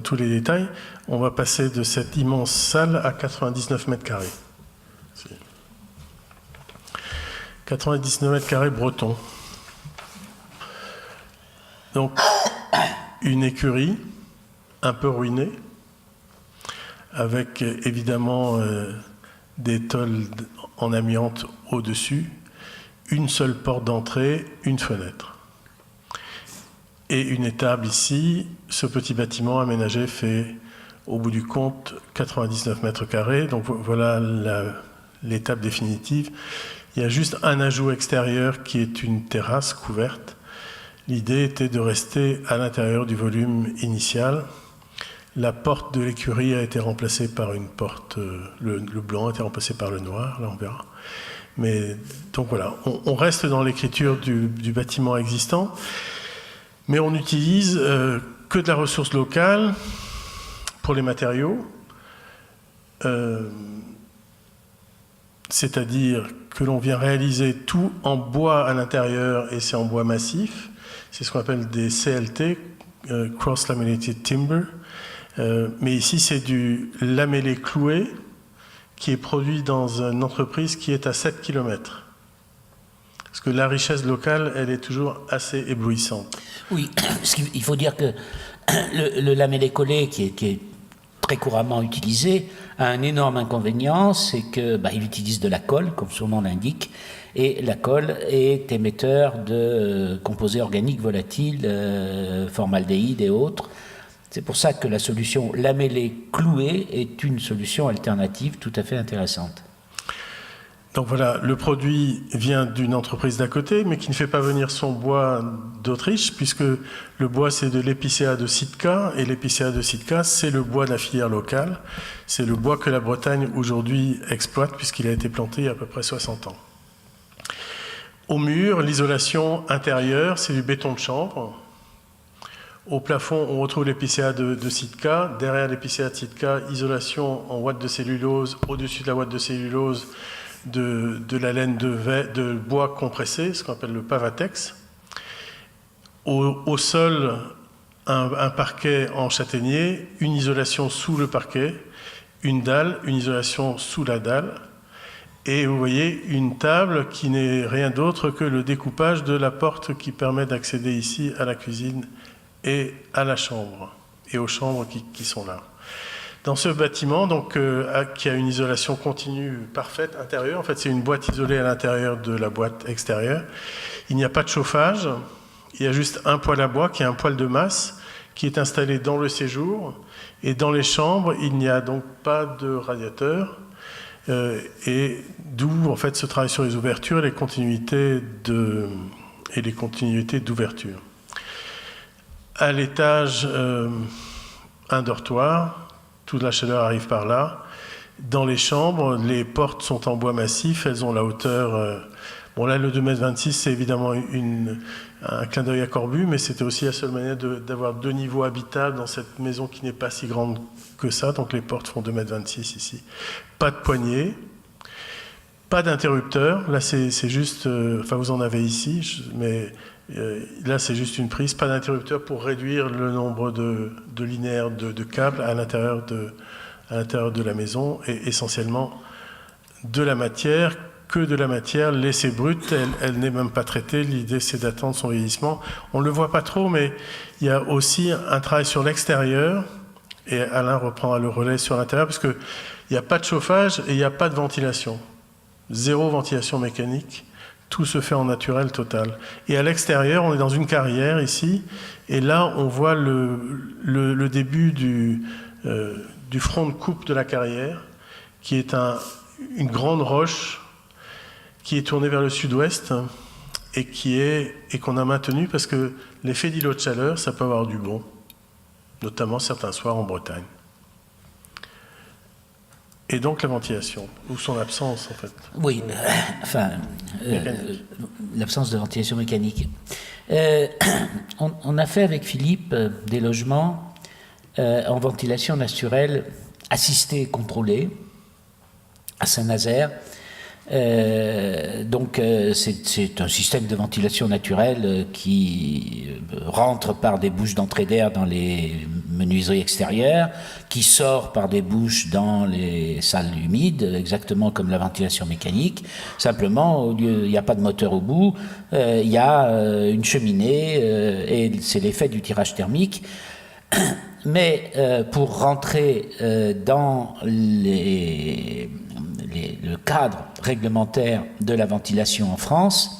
Speaker 1: tous les détails. On va passer de cette immense salle à 99 mètres carrés. 99 mètres carrés bretons. Donc, une écurie un peu ruinée, avec évidemment des tôles en amiante au-dessus, une seule porte d'entrée, une fenêtre. Et une étable ici, ce petit bâtiment aménagé fait, au bout du compte, 99 mètres carrés. Donc voilà l'étape définitive. Il y a juste un ajout extérieur qui est une terrasse couverte. L'idée était de rester à l'intérieur du volume initial. La porte de l'écurie a été remplacée par une porte, le blanc a été remplacé par le noir, là on verra. Mais donc voilà, on reste dans l'écriture du bâtiment existant. Mais on n'utilise que de la ressource locale pour les matériaux, c'est-à-dire que l'on vient réaliser tout en bois à l'intérieur et c'est en bois massif. C'est ce qu'on appelle des CLT, Cross Laminated Timber. Mais ici, c'est du lamellé cloué qui est produit dans une entreprise qui est à 7 km. Parce que la richesse locale, elle est toujours assez éblouissante.
Speaker 2: Oui, il faut dire que le lamellé collé, qui est très couramment utilisé, a un énorme inconvénient, c'est que il utilise de la colle, comme son nom l'indique, et la colle est émetteur de composés organiques volatiles, formaldéhyde et autres. C'est pour ça que la solution lamellée clouée est une solution alternative tout à fait intéressante.
Speaker 1: Donc voilà, le produit vient d'une entreprise d'à côté, mais qui ne fait pas venir son bois d'Autriche, puisque le bois c'est de l'épicéa de Sitka, et l'épicéa de Sitka c'est le bois de la filière locale, c'est le bois que la Bretagne aujourd'hui exploite, puisqu'il a été planté il y a à peu près 60 ans. Au mur, l'isolation intérieure, c'est du béton de chanvre. Au plafond, on retrouve l'épicéa de Sitka. Derrière l'épicéa de Sitka, isolation en ouate de cellulose, au-dessus de la ouate de cellulose, de la laine de bois compressé, ce qu'on appelle le Pavatex. Au sol, un parquet en châtaignier, une isolation sous le parquet, une dalle, une isolation sous la dalle, et vous voyez une table qui n'est rien d'autre que le découpage de la porte qui permet d'accéder ici à la cuisine et à la chambre, et aux chambres qui sont là. Dans ce bâtiment, donc, qui a une isolation continue parfaite intérieure, en fait c'est une boîte isolée à l'intérieur de la boîte extérieure, il n'y a pas de chauffage, il y a juste un poêle à bois qui est un poêle de masse qui est installé dans le séjour, et dans les chambres il n'y a donc pas de radiateur, et d'où en fait ce travail sur les ouvertures et les continuités d'ouverture. À l'étage, un dortoir, toute la chaleur arrive par là. Dans les chambres, les portes sont en bois massif, elles ont la hauteur... bon là, le 2,26 m, c'est évidemment un clin d'œil à Corbu, mais c'était aussi la seule manière d'avoir 2 niveaux habitables dans cette maison qui n'est pas si grande que ça, donc les portes font 2,26 m ici. Pas de poignée, pas d'interrupteur, là c'est juste... enfin vous en avez ici, mais... là, c'est juste une prise, pas d'interrupteur pour réduire le nombre de linéaires de câbles à l'intérieur de la maison, et essentiellement de la matière, que de la matière laissée brute, elle n'est même pas traitée, l'idée c'est d'attendre son vieillissement. On ne le voit pas trop, mais il y a aussi un travail sur l'extérieur, et Alain reprendra le relais sur l'intérieur, parce qu'il n'y a pas de chauffage et il n'y a pas de ventilation. Zéro ventilation mécanique. Tout se fait en naturel total. Et à l'extérieur, on est dans une carrière ici, et là, on voit le début du front de coupe de la carrière, qui est une grande roche qui est tournée vers le sud-ouest et qu'on a maintenue parce que l'effet d'îlot de chaleur, ça peut avoir du bon, notamment certains soirs en Bretagne. Et donc la ventilation, ou son absence en fait.
Speaker 2: Oui, l'absence de ventilation mécanique. On a fait avec Philippe des logements en ventilation naturelle assistée et contrôlée à Saint-Nazaire. Donc c'est un système de ventilation naturelle qui rentre par des bouches d'entrée d'air dans les menuiseries extérieures, qui sort par des bouches dans les salles humides, exactement comme la ventilation mécanique. Simplement, il n'y a pas de moteur au bout, il y a une cheminée et c'est l'effet du tirage thermique. Mais pour rentrer dans le cadre réglementaire de la ventilation en France,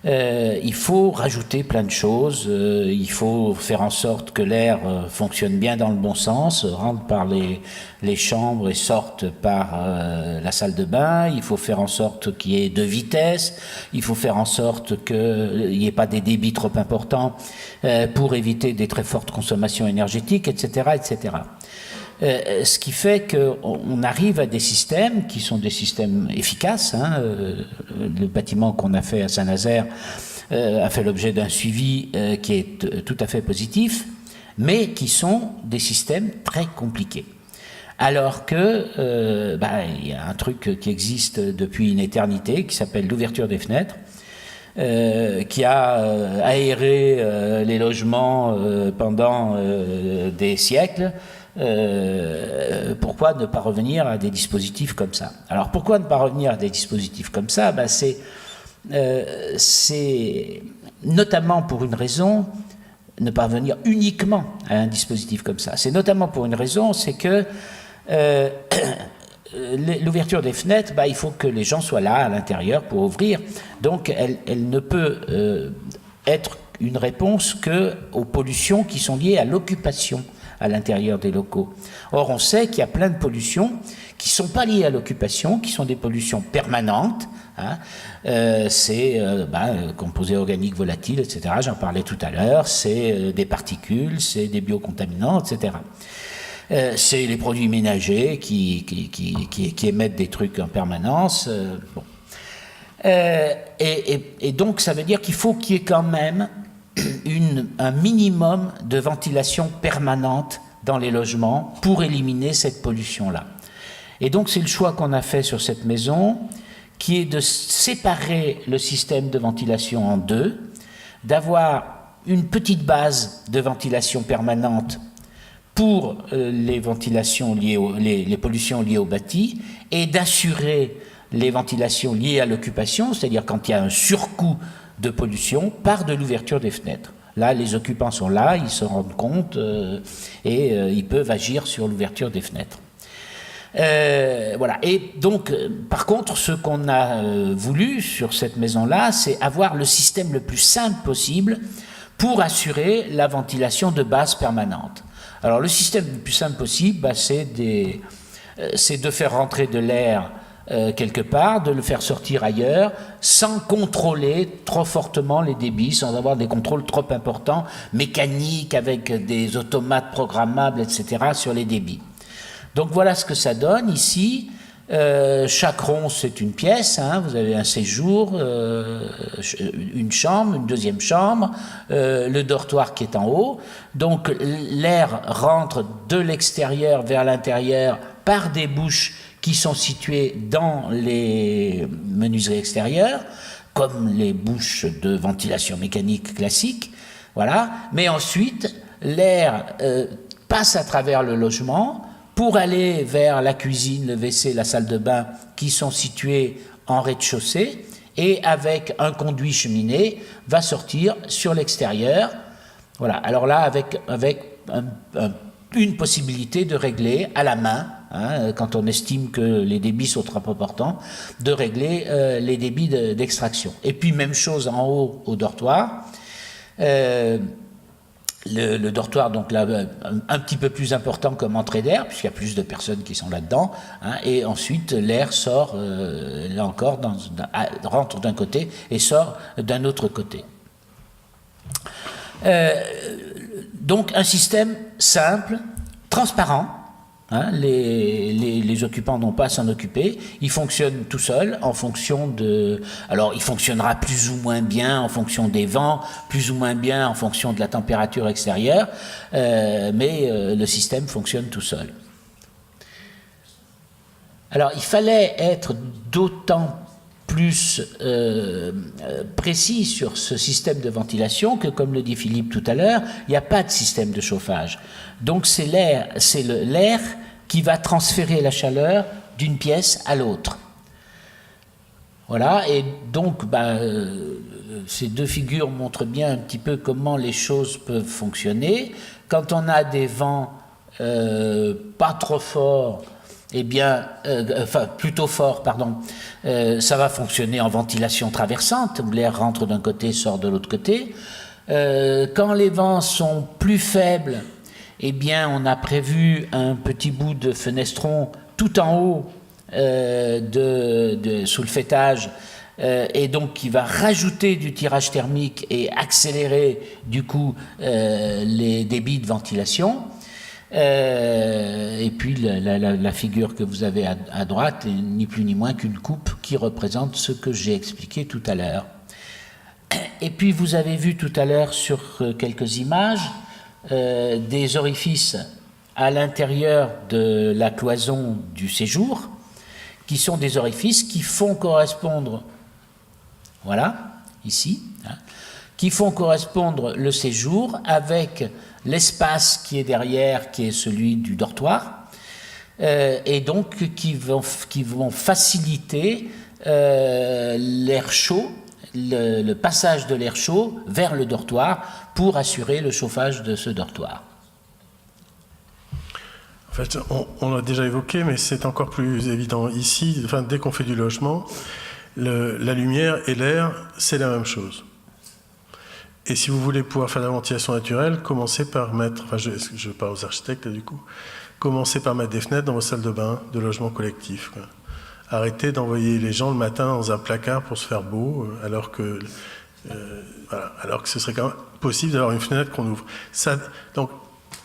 Speaker 2: il faut rajouter plein de choses. Il faut faire en sorte que l'air fonctionne bien dans le bon sens, rentre par les chambres et sorte par la salle de bain. Il faut faire en sorte qu'il y ait 2 vitesses. Il faut faire en sorte qu'il n'y ait pas des débits trop importants pour éviter des très fortes consommations énergétiques, etc., etc. Ce qui fait qu'on arrive à des systèmes qui sont des systèmes efficaces. Le bâtiment qu'on a fait à Saint-Nazaire a fait l'objet d'un suivi qui est tout à fait positif, mais qui sont des systèmes très compliqués. Alors que il y a un truc qui existe depuis une éternité qui s'appelle l'ouverture des fenêtres, qui a aéré les logements pendant des siècles. Pourquoi ne pas revenir à des dispositifs comme ça? Alors pourquoi ne pas revenir à des dispositifs comme ça? C'est notamment pour une raison, ne parvenir uniquement à un dispositif comme ça. C'est notamment pour une raison, c'est que l'ouverture des fenêtres, il faut que les gens soient là à l'intérieur pour ouvrir. Donc elle ne peut être une réponse qu'aux pollutions qui sont liées à l'occupation à l'intérieur des locaux. Or, on sait qu'il y a plein de pollutions qui ne sont pas liées à l'occupation, qui sont des pollutions permanentes. C'est composés organiques volatiles, etc. J'en parlais tout à l'heure. C'est des particules, c'est des biocontaminants, etc. C'est les produits ménagers qui émettent des trucs en permanence. Et donc, ça veut dire qu'il faut qu'il y ait quand même un minimum de ventilation permanente dans les logements pour éliminer cette pollution-là. Et donc, c'est le choix qu'on a fait sur cette maison, qui est de séparer le système de ventilation en deux, d'avoir une petite base de ventilation permanente pour les ventilations les pollutions liées au bâti, et d'assurer les ventilations liées à l'occupation, c'est-à-dire quand il y a un surcoût de pollution, par de l'ouverture des fenêtres. Là, les occupants sont là, ils se rendent compte et ils peuvent agir sur l'ouverture des fenêtres. Voilà. Et donc, par contre, ce qu'on a voulu sur cette maison-là, c'est avoir le système le plus simple possible pour assurer la ventilation de base permanente. Alors, le système le plus simple possible, c'est de faire rentrer de l'air quelque part, de le faire sortir ailleurs, sans contrôler trop fortement les débits, sans avoir des contrôles trop importants, mécaniques, avec des automates programmables, etc., sur les débits. Donc voilà ce que ça donne ici. Chaque rond, c'est une pièce, vous avez un séjour, une chambre, une deuxième chambre, le dortoir qui est en haut. Donc l'air rentre de l'extérieur vers l'intérieur par des bouches qui sont situées dans les menuiseries extérieures, comme les bouches de ventilation mécanique classique, voilà. Mais ensuite, l'air passe à travers le logement pour aller vers la cuisine, le WC, la salle de bain, qui sont situés en rez-de-chaussée, et avec un conduit cheminée, va sortir sur l'extérieur. Voilà. Alors là, avec une possibilité de régler à la main, quand on estime que les débits sont trop importants, de régler les débits d'extraction. Et puis même chose en haut au dortoir. Le dortoir, donc là, un petit peu plus important comme entrée d'air, puisqu'il y a plus de personnes qui sont là-dedans, et ensuite l'air sort, là encore, rentre d'un côté et sort d'un autre côté. Donc un système simple, transparent. Les occupants n'ont pas à s'en occuper. Il fonctionne tout seul en fonction de... Alors, il fonctionnera plus ou moins bien en fonction des vents, plus ou moins bien en fonction de la température extérieure, mais le système fonctionne tout seul. Alors, il fallait être d'autant plus précis sur ce système de ventilation que, comme le dit Philippe tout à l'heure, il n'y a pas de système de chauffage. Donc c'est l'air qui va transférer la chaleur d'une pièce à l'autre. Voilà, et donc ces deux figures montrent bien un petit peu comment les choses peuvent fonctionner. Quand on a des vents pas trop forts, plutôt fort, pardon, ça va fonctionner en ventilation traversante, où l'air rentre d'un côté, sort de l'autre côté. Quand les vents sont plus faibles, on a prévu un petit bout de fenestron tout en haut sous le faîtage, et donc qui va rajouter du tirage thermique et accélérer du coup les débits de ventilation. Et puis la figure que vous avez à droite est ni plus ni moins qu'une coupe qui représente ce que j'ai expliqué tout à l'heure. Et puis vous avez vu tout à l'heure sur quelques images des orifices à l'intérieur de la cloison du séjour, qui sont des orifices qui font correspondre, voilà, ici, qui font correspondre le séjour avec l'espace qui est derrière, qui est celui du dortoir, et donc qui vont faciliter l'air chaud, le passage de l'air chaud vers le dortoir pour assurer le chauffage de ce dortoir.
Speaker 1: En fait, on l'a déjà évoqué, mais c'est encore plus évident ici. Enfin, dès qu'on fait du logement, la lumière et l'air, c'est la même chose. Et si vous voulez pouvoir faire de la ventilation naturelle, commencez par mettre, enfin je parle aux architectes du coup, commencez par mettre des fenêtres dans vos salles de bain de logement collectif, quoi. Arrêtez d'envoyer les gens le matin dans un placard pour se faire beau, alors que ce serait quand même possible d'avoir une fenêtre qu'on ouvre. Donc,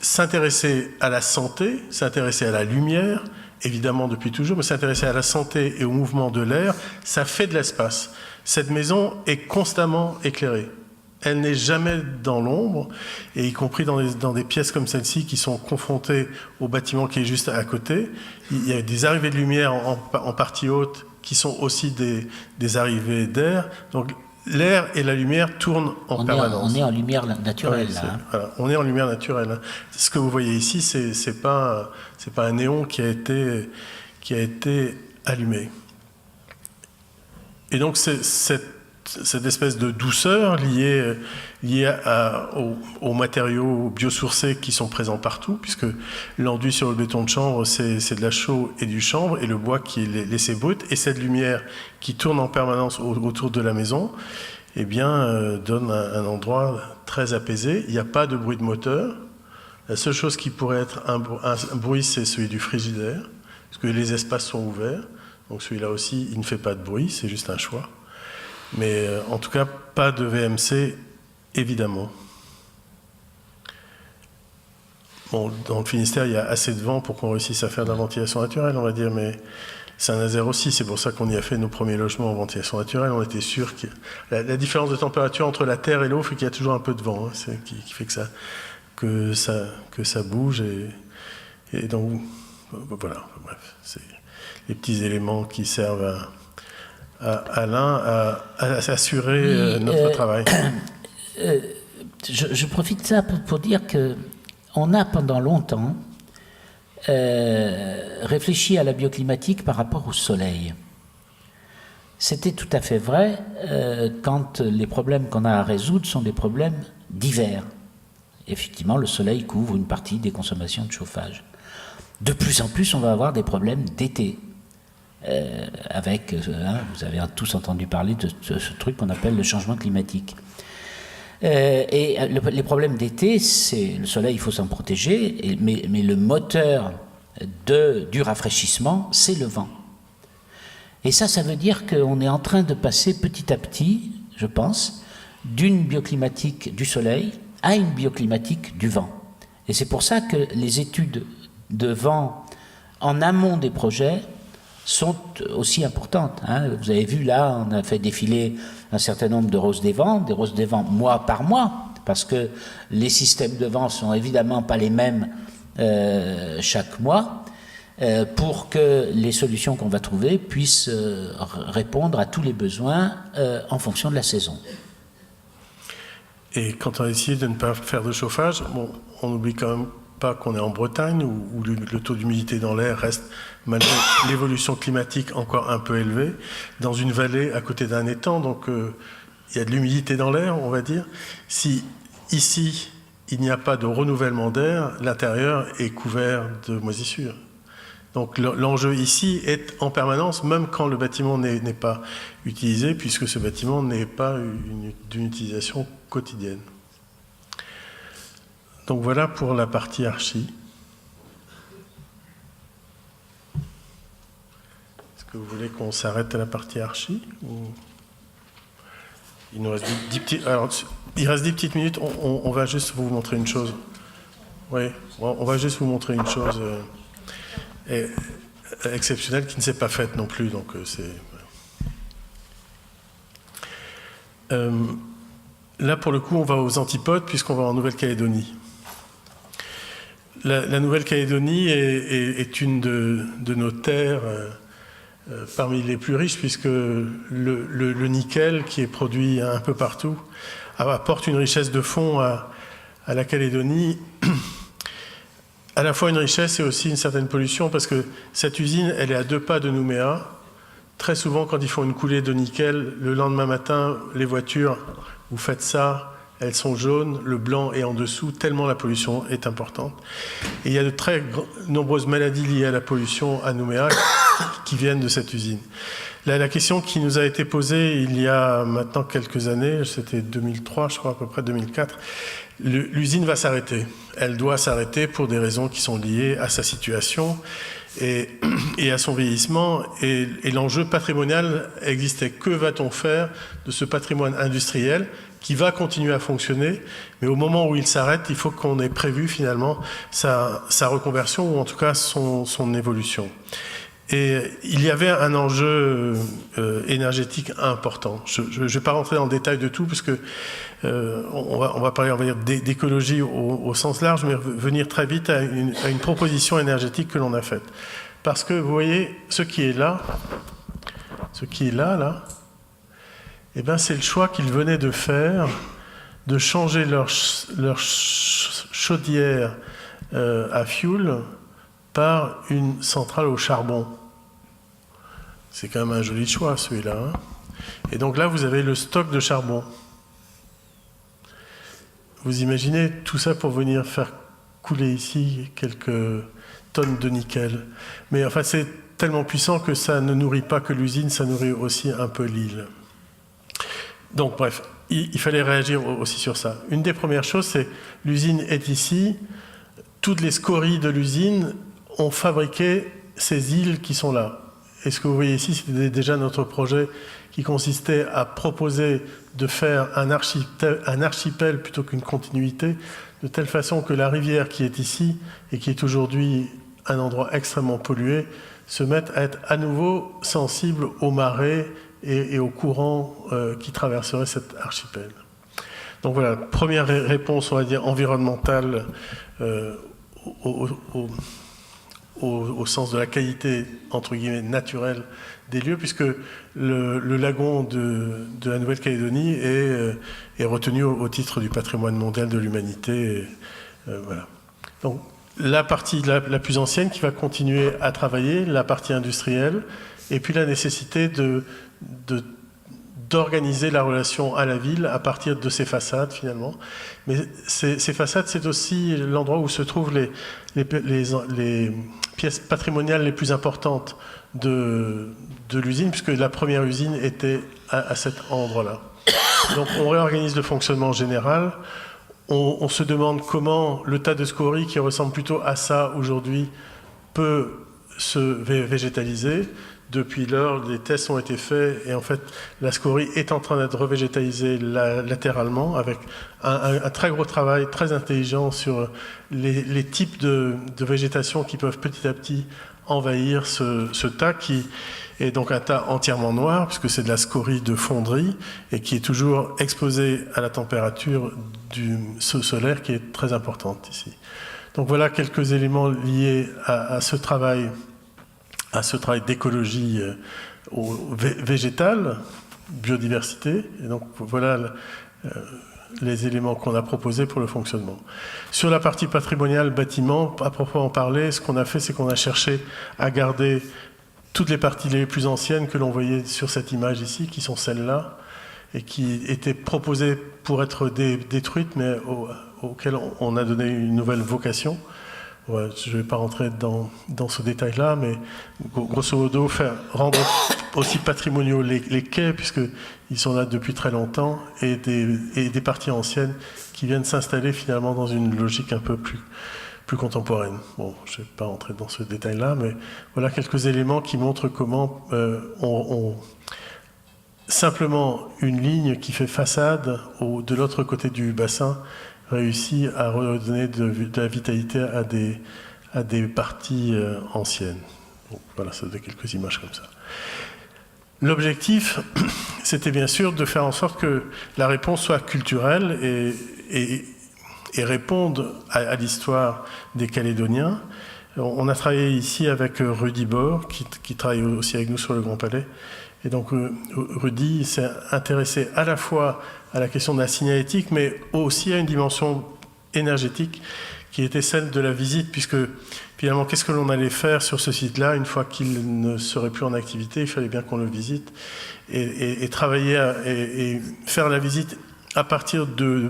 Speaker 1: s'intéresser à la santé, s'intéresser à la lumière, évidemment depuis toujours, mais s'intéresser à la santé et au mouvement de l'air, ça fait de l'espace. Cette maison est constamment éclairée. Elle n'est jamais dans l'ombre, et y compris dans des pièces comme celle-ci qui sont confrontées au bâtiment qui est juste à côté. Il y a des arrivées de lumière en partie haute qui sont aussi des arrivées d'air. Donc l'air et la lumière tournent en permanence.
Speaker 2: On est en lumière naturelle,
Speaker 1: ouais,
Speaker 2: là.
Speaker 1: Voilà, on est en lumière naturelle. Ce que vous voyez ici, c'est pas un néon qui a été allumé. Et donc cette espèce de douceur liée aux matériaux biosourcés qui sont présents partout, puisque l'enduit sur le béton de chanvre, c'est de la chaux et du chanvre, et le bois qui est laissé brut, et cette lumière qui tourne en permanence autour de la maison, eh bien, donne un endroit très apaisé. Il n'y a pas de bruit de moteur. La seule chose qui pourrait être un bruit, c'est celui du frigidaire, parce que les espaces sont ouverts, donc celui-là aussi, il ne fait pas de bruit, c'est juste un choix. Mais en tout cas, pas de VMC, évidemment. Bon, dans le Finistère, il y a assez de vent pour qu'on réussisse à faire de la ventilation naturelle, on va dire, mais Saint-Nazaire aussi, c'est pour ça qu'on y a fait nos premiers logements en ventilation naturelle. On était sûr que la différence de température entre la terre et l'eau fait qu'il y a toujours un peu de vent, hein, qui fait que ça bouge. Et donc, voilà, bref, c'est les petits éléments qui servent à Alain à assurer notre travail.
Speaker 2: Je profite de ça pour dire qu'on a pendant longtemps réfléchi à la bioclimatique par rapport au soleil. C'était tout à fait vrai quand les problèmes qu'on a à résoudre sont des problèmes d'hiver. Effectivement, le soleil couvre une partie des consommations de chauffage. De plus en plus, on va avoir des problèmes d'été. Vous avez tous entendu parler de ce truc qu'on appelle le changement climatique. Les problèmes d'été, c'est le soleil, il faut s'en protéger, mais le moteur du rafraîchissement, c'est le vent. Et ça veut dire qu'on est en train de passer petit à petit, je pense, d'une bioclimatique du soleil à une bioclimatique du vent. Et c'est pour ça que les études de vent en amont des projets sont aussi importantes. Hein. Vous avez vu là, on a fait défiler un certain nombre de roses des vents mois par mois, parce que les systèmes de vent sont évidemment pas les mêmes chaque mois, pour que les solutions qu'on va trouver puissent répondre à tous les besoins en fonction de la saison.
Speaker 1: Et quand on a décidé de ne pas faire de chauffage, bon, on n'oublie quand même pas qu'on est en Bretagne, où le taux d'humidité dans l'air reste, malgré l'évolution climatique, encore un peu élevé, dans une vallée à côté d'un étang, donc il y a de l'humidité dans l'air, on va dire. Si ici, il n'y a pas de renouvellement d'air, l'intérieur est couvert de moisissures. Donc l'enjeu ici est en permanence, même quand le bâtiment n'est pas utilisé, puisque ce bâtiment n'est pas d'une utilisation quotidienne. Donc voilà pour la partie archi. Est-ce que vous voulez qu'on s'arrête à la partie archi ou... Il nous reste 10 petits... Alors, il reste 10 petites minutes, on va juste vous montrer une chose. Oui, on va juste vous montrer une chose exceptionnelle qui ne s'est pas faite non plus, donc c'est... Là, pour le coup, on va aux antipodes, puisqu'on va en Nouvelle-Calédonie. La Nouvelle-Calédonie est une de nos terres parmi les plus riches, puisque le nickel, qui est produit un peu partout, apporte une richesse de fond à la Calédonie. À la fois une richesse et aussi une certaine pollution, parce que cette usine, elle est à 2 pas de Nouméa, très souvent, quand ils font une coulée de nickel, le lendemain matin, les voitures, vous faites ça, elles sont jaunes, le blanc est en dessous, tellement la pollution est importante. Et il y a de très nombreuses maladies liées à la pollution à Nouméa qui viennent de cette usine. Là, la question qui nous a été posée il y a maintenant quelques années, c'était 2003, je crois, à peu près 2004, l'usine va s'arrêter. Elle doit s'arrêter pour des raisons qui sont liées à sa situation et à son vieillissement. Et l'enjeu patrimonial existait. Que va-t-on faire de ce patrimoine industriel qui va continuer à fonctionner, mais au moment où il s'arrête, il faut qu'on ait prévu finalement sa reconversion, ou en tout cas son évolution. Et il y avait un enjeu énergétique important. Je ne vais pas rentrer dans le détail de tout, parce que on va parler, on va dire, d'écologie au sens large, mais venir très vite à une proposition énergétique que l'on a faite. Parce que vous voyez, ce qui est là, eh ben, c'est le choix qu'ils venaient de faire, de changer leur chaudière à fioul par une centrale au charbon. C'est quand même un joli choix, celui-là. Hein. Et donc là, vous avez le stock de charbon. Vous imaginez tout ça pour venir faire couler ici quelques tonnes de nickel. Mais enfin, c'est tellement puissant que ça ne nourrit pas que l'usine, ça nourrit aussi un peu l'île. Donc bref, il fallait réagir aussi sur ça. Une des premières choses, c'est l'usine est ici. Toutes les scories de l'usine ont fabriqué ces îles qui sont là. Et ce que vous voyez ici, c'était déjà notre projet qui consistait à proposer de faire un archipel plutôt qu'une continuité, de telle façon que la rivière qui est ici et qui est aujourd'hui un endroit extrêmement pollué se mette à être à nouveau sensible aux marées et aux courants qui traverseraient cet archipel. Donc voilà, première réponse, on va dire, environnementale au sens de la qualité, entre guillemets, naturelle des lieux, puisque le lagon de la Nouvelle-Calédonie est retenu au titre du patrimoine mondial de l'humanité. Voilà. Donc, la partie la plus ancienne qui va continuer à travailler, la partie industrielle, et puis la nécessité d'organiser la relation à la ville à partir de ces façades, finalement. Mais ces façades, c'est aussi l'endroit où se trouvent les pièces patrimoniales les plus importantes de l'usine, puisque la première usine était à cet endroit-là. Donc on réorganise le fonctionnement général. On se demande comment le tas de scories, qui ressemble plutôt à ça aujourd'hui, peut se végétaliser. Depuis lors, des tests ont été faits et en fait, la scorie est en train d'être revégétalisée latéralement avec un très gros travail, très intelligent sur les types de végétation qui peuvent petit à petit envahir ce tas qui est donc un tas entièrement noir puisque c'est de la scorie de fonderie et qui est toujours exposée à la température du solaire qui est très importante ici. Donc voilà quelques éléments liés à ce travail d'écologie végétale, biodiversité. Et donc voilà les éléments qu'on a proposés pour le fonctionnement. Sur la partie patrimoniale, bâtiment, à proprement parler, ce qu'on a fait, c'est qu'on a cherché à garder toutes les parties les plus anciennes que l'on voyait sur cette image ici, qui sont celles-là, et qui étaient proposées pour être détruites, mais auxquelles on a donné une nouvelle vocation. Ouais, je ne vais pas rentrer dans ce détail-là, mais grosso modo, rendre aussi patrimoniaux les quais, puisqu'ils sont là depuis très longtemps, et des parties anciennes qui viennent s'installer finalement dans une logique un peu plus contemporaine. Bon, je ne vais pas rentrer dans ce détail-là, mais voilà quelques éléments qui montrent comment on simplement une ligne qui fait façade de l'autre côté du bassin réussit à redonner de la vitalité à des parties anciennes. Donc, voilà, ça donne quelques images comme ça. L'objectif, c'était bien sûr de faire en sorte que la réponse soit culturelle et réponde à l'histoire des Calédoniens. On a travaillé ici avec Rudy Bord, qui travaille aussi avec nous sur le Grand Palais. Et donc Rudy s'est intéressé à la fois à la question de la signalétique, mais aussi à une dimension énergétique qui était celle de la visite, puisque finalement, qu'est-ce que l'on allait faire sur ce site-là une fois qu'il ne serait plus en activité? Il fallait bien qu'on le visite et travailler et faire la visite à partir de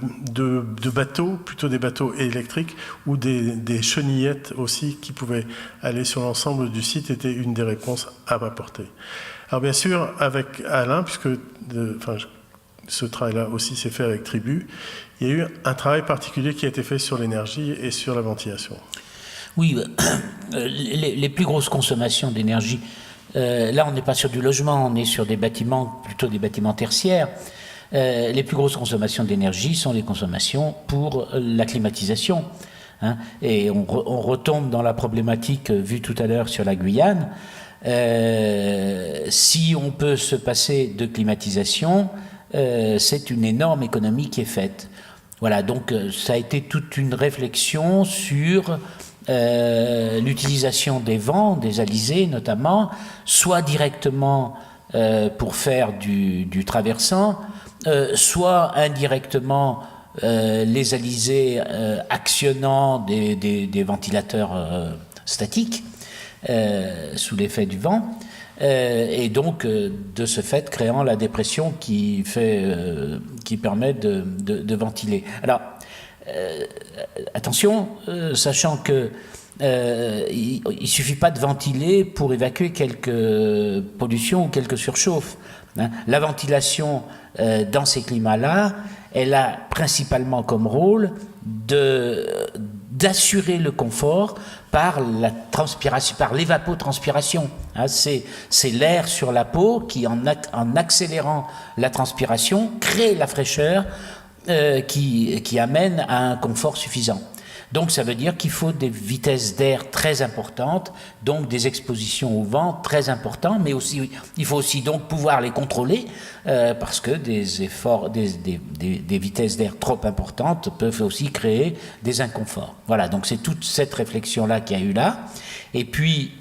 Speaker 1: bateaux, plutôt des bateaux électriques ou des chenillettes aussi qui pouvaient aller sur l'ensemble du site, était une des réponses à apporter. Alors bien sûr, avec Alain, puisque ce travail-là aussi s'est fait avec Tribu, il y a eu un travail particulier qui a été fait sur l'énergie et sur la ventilation.
Speaker 2: Oui, les plus grosses consommations d'énergie, là on n'est pas sur du logement, on est sur des bâtiments, plutôt des bâtiments tertiaires. Les plus grosses consommations d'énergie sont les consommations pour la climatisation. Hein, et on retombe dans la problématique vue tout à l'heure sur la Guyane. Si on peut se passer de climatisation, c'est une énorme économie qui est faite. Voilà, donc ça a été toute une réflexion sur l'utilisation des vents, des alizés notamment, soit directement pour faire du traversant, soit indirectement les alizés actionnant des ventilateurs statiques sous l'effet du vent, et donc de ce fait créant la dépression qui permet de ventiler. Alors attention, sachant que il suffit pas de ventiler pour évacuer quelques pollutions ou quelques surchauffes. Hein. La ventilation dans ces climats-là, elle a principalement comme rôle d'assurer le confort par la transpiration, par l'évapotranspiration. Hein, c'est l'air sur la peau qui, en accélérant la transpiration, crée la fraîcheur qui amène à un confort suffisant. Donc ça veut dire qu'il faut des vitesses d'air très importantes, donc des expositions au vent très importantes, mais aussi il faut aussi donc pouvoir les contrôler parce que des efforts, des vitesses d'air trop importantes peuvent aussi créer des inconforts. Voilà, donc c'est toute cette réflexion-là qu'il y a eu là. Et puis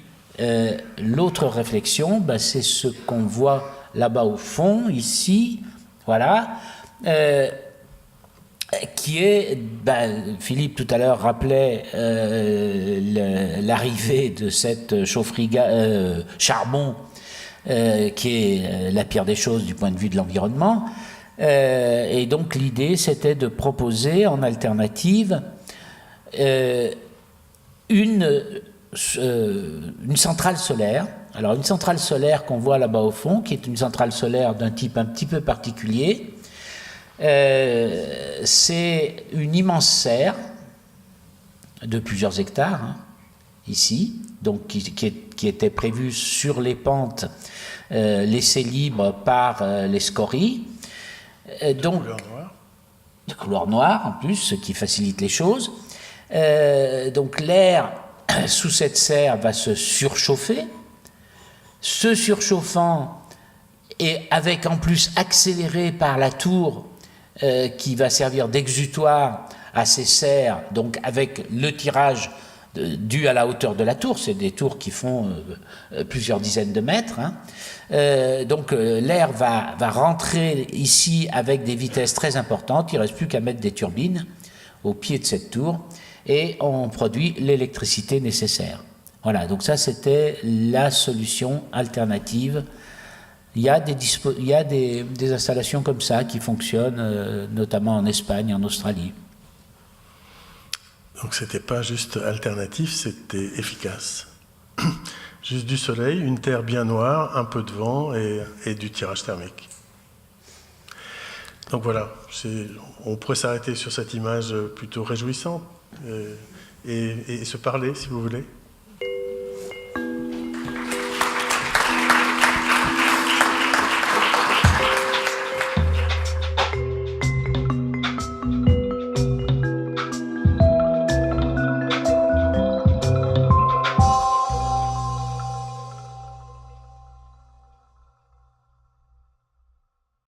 Speaker 2: l'autre réflexion, c'est ce qu'on voit là-bas au fond, ici, voilà. Qui est, Philippe tout à l'heure rappelait l'arrivée de cette chaufferie charbon qui est la pire des choses du point de vue de l'environnement, et donc l'idée c'était de proposer en alternative une centrale solaire. Alors une centrale solaire qu'on voit là-bas au fond, qui est une centrale solaire d'un type un petit peu particulier. C'est une immense serre de plusieurs hectares, hein, ici, donc qui était prévue sur les pentes laissées libres par les scories. Donc, de couleur noire en plus, ce qui facilite les choses. Donc l'air sous cette serre va se surchauffer. Se surchauffant et avec en plus accéléré par la tour qui va servir d'exutoire à ces serres, donc avec le tirage dû à la hauteur de la tour, c'est des tours qui font plusieurs dizaines de mètres, hein. Donc l'air va rentrer ici avec des vitesses très importantes, il ne reste plus qu'à mettre des turbines au pied de cette tour, et on produit l'électricité nécessaire. Voilà, donc ça c'était la solution alternative. Il y a des installations comme ça qui fonctionnent, notamment en Espagne, en Australie.
Speaker 1: Donc c'était pas juste alternatif, c'était efficace. Juste du soleil, une terre bien noire, un peu de vent et du tirage thermique. Donc voilà, on pourrait s'arrêter sur cette image plutôt réjouissante et se parler si vous voulez.